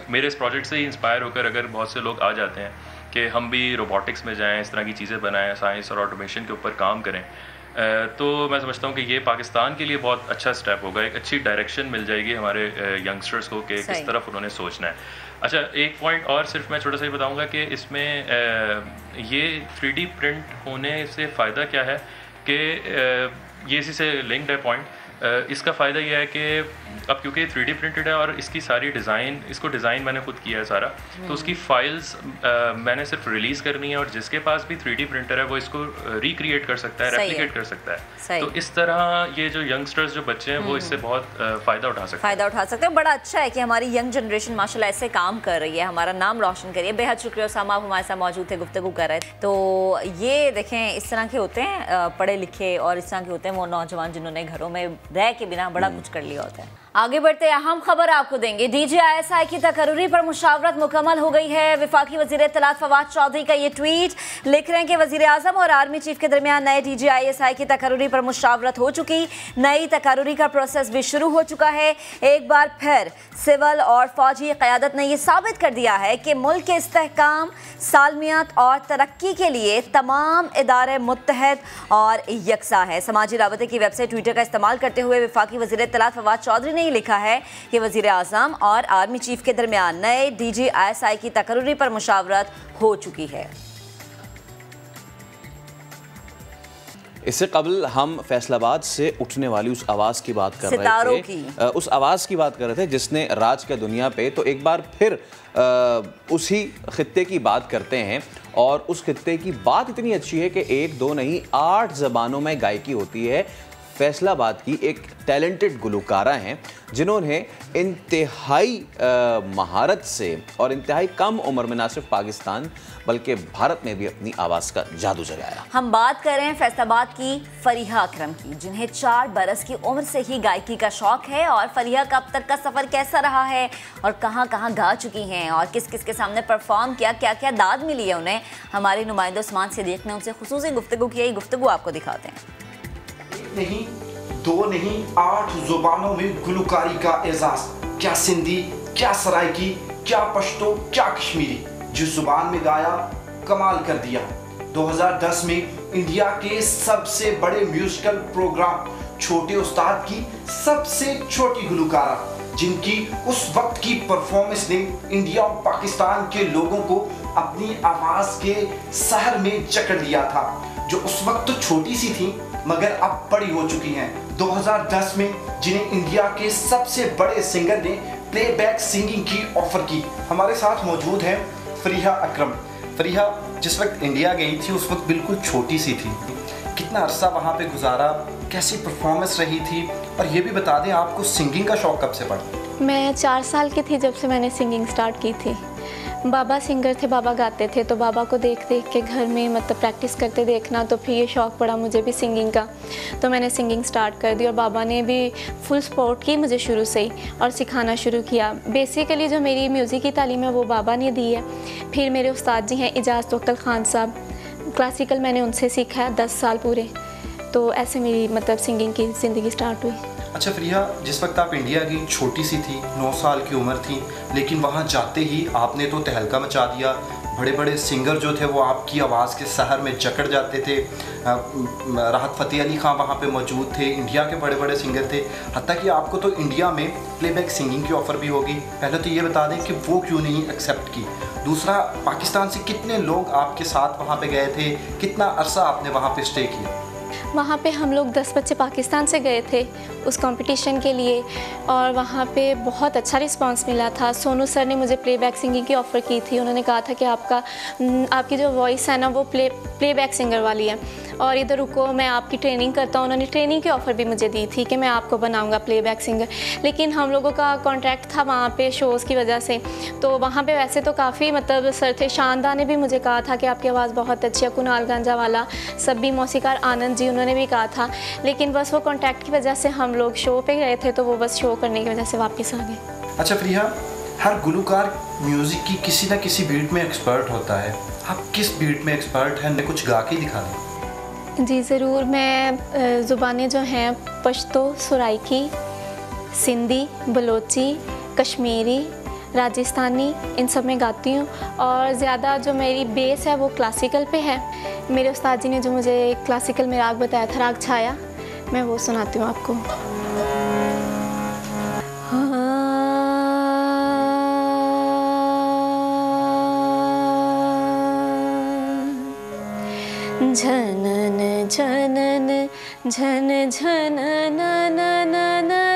मेरे इस प्रोजेक्ट से ही इंस्पायर होकर अगर बहुत से लोग आ जाते हैं कि हम भी रोबोटिक्स में जाएं, इस तरह की चीज़ें बनाएं, साइंस और ऑटोमेशन के ऊपर काम करें, तो मैं समझता हूँ कि ये पाकिस्तान के लिए बहुत अच्छा स्टेप होगा। एक अच्छी डायरेक्शन मिल जाएगी हमारे यंगस्टर्स को कि किस तरफ उन्होंने सोचना है। अच्छा, एक पॉइंट और सिर्फ मैं छोटा सा ही बताऊंगा कि इसमें ये 3D प्रिंट होने से फ़ायदा क्या है कि ये इसी से लिंक्ड है पॉइंट। इसका फ़ायदा ये है कि अब क्योंकि 3D प्रिंटेड है और इसकी सारी डिज़ाइन, इसको डिज़ाइन मैंने खुद किया है सारा, तो उसकी फाइल्स मैंने सिर्फ रिलीज़ करनी है और जिसके पास भी 3D प्रिंटर है वो इसको रिक्रिएट कर सकता है, रेप्लिकेट कर सकता है। तो इस तरह ये जो यंगस्टर्स जो बच्चे हैं वो इससे बहुत फ़ायदा उठा सकते हैं। बड़ा अच्छा है कि हमारी यंग जनरेशन माशाल्लाह ऐसे काम कर रही है, हमारा नाम रोशन करिए। बेहद शुक्रिया उसामा, आप हमारे साथ मौजूद थे, गुफ्तगू कर रहे थे। तो ये देखें, इस तरह के होते हैं पढ़े लिखे और इस तरह के होते हैं वो नौजवान जिन्होंने घरों में रह के बिना बड़ा कुछ कर लिया होता है। आगे बढ़ते अहम खबर आपको देंगे। DGISI की तकर्री पर मुशावरत मुकम्मल हो गई है। वफाकी वज़ीर इत्तलात फवाद चौधरी का ये ट्वीट लिख रहे हैं कि वज़ीर आज़म और आर्मी चीफ के दरमियान नए DGISI की तकर्री पर मुशावरत हो चुकी, नई तकर्री का प्रोसेस भी शुरू हो चुका है। एक बार फिर सिविल और फौजी क़यादत ने यह साबित कर दिया है कि मुल्क के इस्तेहकाम, सालमियत और तरक्की के लिए तमाम इदारे मुत्तहद और यकसा है। समाजी राबते की वेबसाइट ट्विटर का इस्तेमाल करते हुए वफाकी वज़ीर इत्तलात फवाद चौधरी ने लिखा है कि वज़ीर आज़म और आर्मी चीफ के दरमियान नए DGISI की तकर्री पर मुशावरत हो चुकी है। इससे कबल हम फैसलाबाद से उठने वाली उस आवाज़ की बात कर रहे थे, उस आवाज़ की बात कर रहे थे जिसने राज किया दुनिया पे। तो एक बार फिर उसी खित्ते की बात करते हैं, और उस खित्ते की बात इतनी अच्छी है कि 1 2 नहीं 8 ज़बानों में गायकी होती है। फैसलाबाद की एक टैलेंटेड गुलकारा हैं जिन्होंने इंतहाई महारत से और इंतहाई कम उम्र में ना सिर्फ पाकिस्तान बल्कि भारत में भी अपनी आवाज़ का जादू जगाया। हम बात कर रहे हैं फैसलाबाद की फरीहा अकरम की, जिन्हें 4 बरस की उम्र से ही गायकी का शौक है। और फरीहा का अब तक का सफ़र कैसा रहा है और कहाँ कहाँ गा चुकी हैं और किस किस के सामने परफॉर्म किया, क्या क्या दाद मिली है उन्हें, हमारे नुमाइंदा उस्मान सिद्दीक ने उनसे खुसूसी गुफ्तगू की। गुफ्तगू आपको दिखाते हैं। नहीं 2 नहीं 8 जुबानों में गुलकारी का एजाज, क्या सिंधी, क्या सराइकी, क्या पश्तो, क्या कश्मीरी, जिस जुबान में गाया कमाल कर दिया। 2010 में इंडिया के सबसे बड़े म्यूजिकल प्रोग्राम छोटे उस्ताद की सबसे छोटी गुलकारा, जिनकी उस वक्त की परफॉर्मेंस ने इंडिया और पाकिस्तान के लोगों को अपनी आवाज के सहर में जकड़ लिया था, जो उस वक्त तो छोटी सी थी मगर अब बड़ी हो चुकी हैं। 2010 में जिन्हें इंडिया के सबसे बड़े सिंगर ने प्लेबैक सिंगिंग की ऑफर की। हमारे साथ मौजूद हैं फरीहा अकरम। फरीहा जिस वक्त इंडिया गई थी उस वक्त बिल्कुल छोटी सी थी, कितना अरसा वहाँ पे गुजारा, कैसी परफॉर्मेंस रही थी, और ये भी बता दें आपको सिंगिंग का शौक कब से पड़ा? मैं 4 साल की थी जब से मैंने सिंगिंग स्टार्ट की थी। बाबा सिंगर थे, बाबा गाते थे, तो बाबा को देख देख के घर में मतलब प्रैक्टिस करते देखना, तो फिर ये शौक़ पड़ा मुझे भी सिंगिंग का, तो मैंने सिंगिंग स्टार्ट कर दी। और बाबा ने भी फुल सपोर्ट की मुझे शुरू से ही और सिखाना शुरू किया। बेसिकली जो मेरी म्यूज़िक की तालीम है वो बाबा ने दी है। फिर मेरे उस्ताद जी हैं इजाज़ तोक्तल ख़ान साहब, क्लासिकल मैंने उनसे सीखा है 10 साल पूरे। तो ऐसे मेरी मतलब सिंगिंग की ज़िंदगी स्टार्ट हुई। अच्छा फरीहा, जिस वक्त आप इंडिया गई छोटी सी थी, 9 साल की उम्र थी, लेकिन वहाँ जाते ही आपने तो तहलका मचा दिया। बड़े बड़े सिंगर जो थे वो आपकी आवाज़ के सहर में जकड़ जाते थे। राहत फ़तेह अली ख़ान वहाँ पे मौजूद थे, इंडिया के बड़े बड़े सिंगर थे, हत्ता कि आपको तो इंडिया में प्लेबैक सिंगिंग की ऑफ़र भी होगी। पहले तो ये बता दें कि वो क्यों नहीं एक्सेप्ट की। दूसरा, पाकिस्तान से कितने लोग आपके साथ वहाँ पे गए थे, कितना अरसा आपने वहाँ पे स्टे किया? वहाँ पे हम लोग 10 बच्चे पाकिस्तान से गए थे उस कंपटीशन के लिए, और वहाँ पे बहुत अच्छा रिस्पांस मिला था। सोनू सर ने मुझे प्लेबैक सिंगिंग की ऑफ़र की थी। उन्होंने कहा था कि आपकी जो वॉइस है ना वो प्लेबैक सिंगर वाली है, और इधर रुको मैं आपकी ट्रेनिंग करता हूँ। उन्होंने ट्रेनिंग की ऑफ़र भी मुझे दी थी कि मैं आपको बनाऊँगा प्लेबैक सिंगर। लेकिन हम लोगों का कॉन्ट्रैक्ट था वहाँ पे शोज़ की वजह से, तो वहाँ पे वैसे तो काफ़ी मतलब सर थे। शानदार ने भी मुझे कहा था कि आपकी आवाज़ बहुत अच्छी है, कुनाल गंजा वाला, सभी मौसीकार आनंद जी उन्होंने भी कहा था। लेकिन बस वो कॉन्ट्रैक्ट की वजह से हम लोग शो पे गए थे, तो वो बस शो करने की वजह से वापस आ गए। अच्छा फरीहा, हर गुलकार म्यूज़िक की किसी न किसी बीट में एक्सपर्ट होता है, आप किस बीट में एक्सपर्ट हैं? कुछ गा के दिखा दें। जी ज़रूर। मैं ज़ुबानें जो हैं पश्तो, सराइकी, सिंधी, बलोची, कश्मीरी, राजस्थानी, इन सब में गाती हूँ। और ज़्यादा जो मेरी बेस है वो क्लासिकल पे है। मेरे उस्ताद जी ने जो मुझे क्लासिकल में राग बताया था, राग छाया, मैं वो सुनाती हूँ आपको। झनन झनन झन झन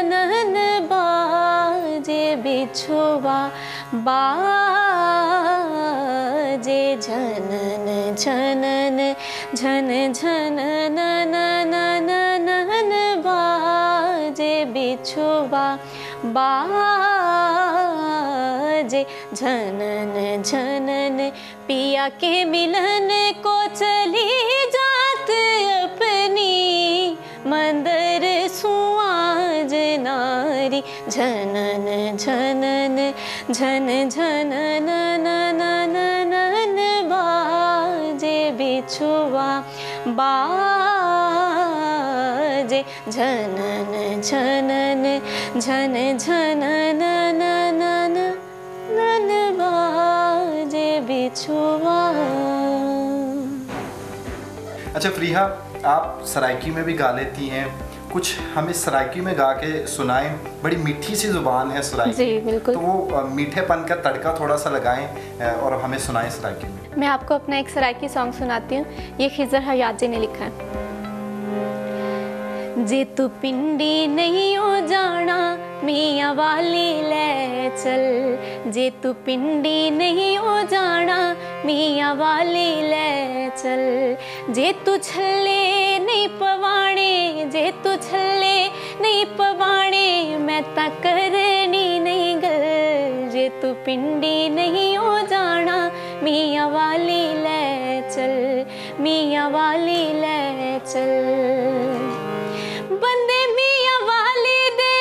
नन बाजे बिछुआ बाजे, झनन झनन झन झन नन बाजे बिछुआ बाजे, झनन झनन पिया के मिलन को चली जात अपनी मंदर सुआज नारी, झनन झनन झन झनन नन बाजे बिछुआ बाजे झनन झनन झन झनन नन बाजे बिछुआ। अच्छा फरीहा, आप सराइकी में भी गा लेती हैं, कुछ हमें सराइकी में गा के सुनाएं। बड़ी मीठी सी ज़ुबान है सराइकी। जी बिल्कुल। तो वो मीठेपन का तड़का थोड़ा सा लगाएं और हमें सुनाएं सराइकी में। मैं आपको अपना एक सराइकी सॉन्ग सुनाती हूँ, ये खिज़र हयात जी ने लिखा है। जे तू पिंडी नहीं हो जाना मियाँ वाली ले चल, जे तू पिंडी नहीं हो जाना मियाँ वाली ले चल, जे तू छल्ले नहीं पवाने, जे तू छल्ले नहीं पवाने मैं ता करनी नहीं गल, जे तू पिंडी नहीं हो जाना मियाँ वाली ले चल, मियाँ वाली ले चल। बंदे मियाँ वाले दे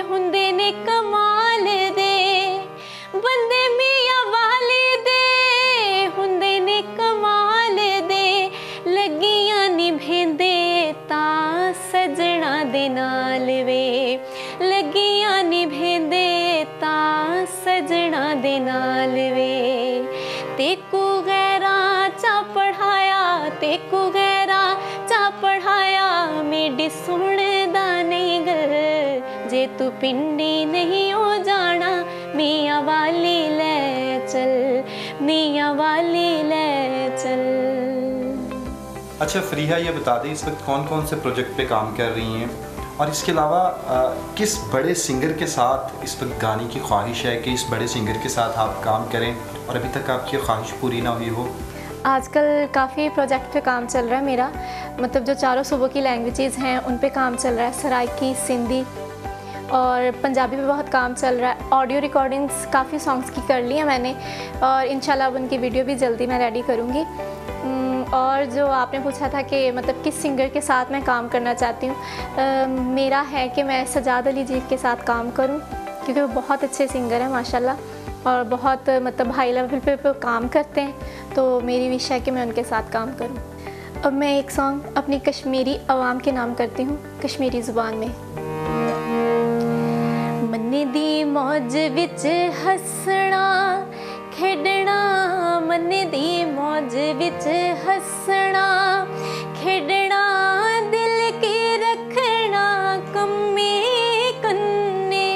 हुंदे ने कमाल दे, बंदे मियाँ वाले दे हुंदे ने कमाल दे, लगियां निभेंदे तां सजना दे नाल वे, लगियां निभेंदे तां सजना दे नाल वे। तेकू गैरा चा पढ़ाया, तेकू गैरा चा पढ़ाया मेरी सुनदा नहीं गल, जे तू पिंडी नहीं हो जाना मियाँ वाली ले चल, मियाँ वाली ले चल। अच्छा फरीहा, ये बता दें इस वक्त कौन कौन से प्रोजेक्ट पे काम कर रही हैं, और इसके अलावा किस बड़े सिंगर के साथ इस वक्त गाने की ख्वाहिश है कि इस बड़े सिंगर के साथ आप काम करें और अभी तक आपकी ख्वाहिश पूरी ना हुई हो? आजकल काफ़ी प्रोजेक्ट पे काम चल रहा है मेरा, मतलब जो चारों सूबों की लैंग्वेजेस हैं उन पे काम चल रहा है, सराइकी, सिंधी और पंजाबी पे बहुत काम चल रहा है। ऑडियो रिकॉर्डिंग्स काफ़ी सॉन्ग्स की कर ली हैं मैंने और इंशाल्लाह अब उनकी वीडियो भी जल्दी मैं रेडी करूँगी। और जो आपने पूछा था कि मतलब किस सिंगर के साथ मैं काम करना चाहती हूँ, मेरा है कि मैं सजाद अली जी के साथ काम करूँ, क्योंकि वो बहुत अच्छे सिंगर हैं माशाल्लाह और बहुत मतलब हाई लेवल पे काम करते हैं, तो मेरी विश है कि मैं उनके साथ काम करूं। अब मैं एक सॉन्ग अपनी कश्मीरी अवाम के नाम करती हूँ, कश्मीरी ज़ुबान में। मन्ने दी मौज विच हसना खेडना, मन्ने दी मौज विच हसना खेडना, दिल की रखना कम्मे कन्ने,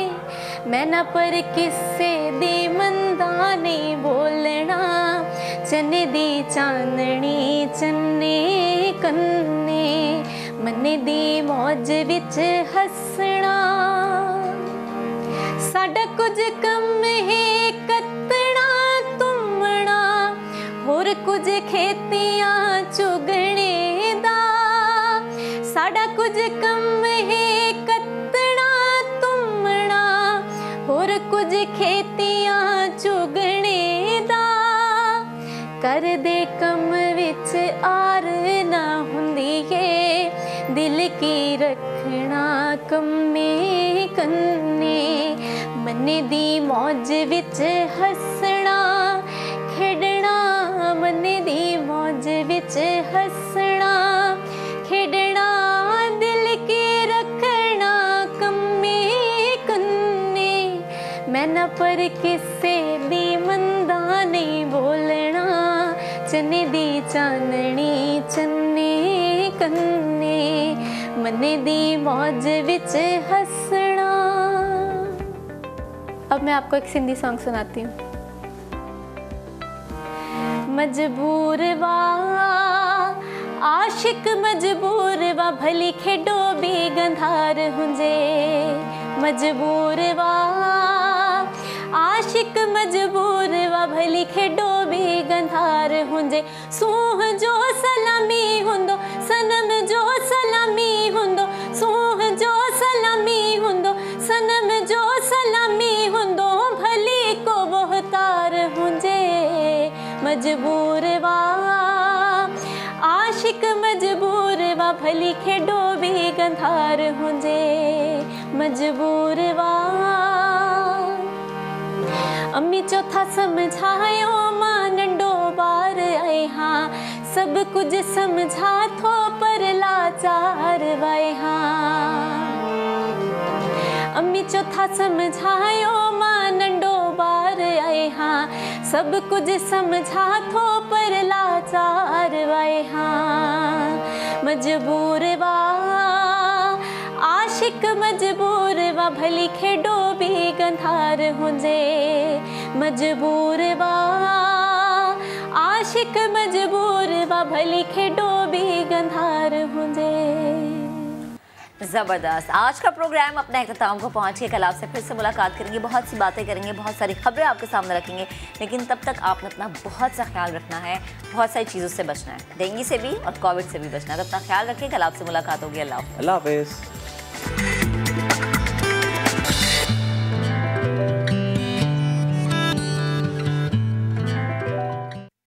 मैं ना पर किसे दी मंदा नहीं बोलना, चन्ने दी चांदनी चन्ने कन्ने, मन्ने दी मौज विच हसना। साडा कुछ कम है कत्तना तुमना, होर कुछ खेतियां चुगने दा, साडा कुछ कम है कत्तना तुमना, होर कुछ खेतियां चुगने दा, कर दे कम विच आर ना हुंदी है, दिल की रखना कम्मे कन्ने, मन्ने दी मौज विच हसना खेडना, मन्ने दी मौज विच हसना खेडना, दिल की रखना कम्मे कन्ने, मैं ना पर किसे दी मंदा नहीं बोलना, चन्ने दी चांदनी चन्ने कन्ने, मन्ने दी मौज विच हसना। अब मैं आपको एक सिंधी सॉन्ग सुनाती हूँ। मजबूर वा आशिक मजबूर वा, भली खेडो भी गंधार हुंजे, मजबूर वा आशिक मजबूर वा, भली खेडो भी गंधार हुंजे, सूह जो सलामी हुंदो सनम जो सलामी हुंदो, सूह जो सलामी हुंदो सनम जो सलामी हुंदो, भली को बहुतार हुंजे, मजबूर वा आशिक मजबूर वा, भली खेडो भी गंधार हुंजे, मजबूर वा अम्मी चौथा समझायो मां नंढो बार आए हाँ सब कुछ समझा थो पर लाचार वाए हाँ अम्मी चौथा समझायो मां नंढो बार आए हाँ सब कुछ समझा थो पर लाचार वाए हाँ मजबूर वा आशिक मजबूर वा भली खेडो भी गंधार हुंजे मजबूर वा आशिक मजबूर वा भली खेडो भी गंधार हुंजे। ज़बरदस्त। आज का प्रोग्राम अपने अख्ताम को पहुँच के कल आपसे फिर से मुलाकात करेंगे, बहुत सी बातें करेंगे, बहुत सारी खबरें आपके सामने रखेंगे, लेकिन तब तक आपने अपना बहुत सा ख्याल रखना है, बहुत सारी चीज़ों से बचना है, डेंगू से भी और कोविड से भी बचना है। तो अपना ख्याल रखिए, कल आपसे मुलाकात होगी। अल्लाह हाफ़िज़।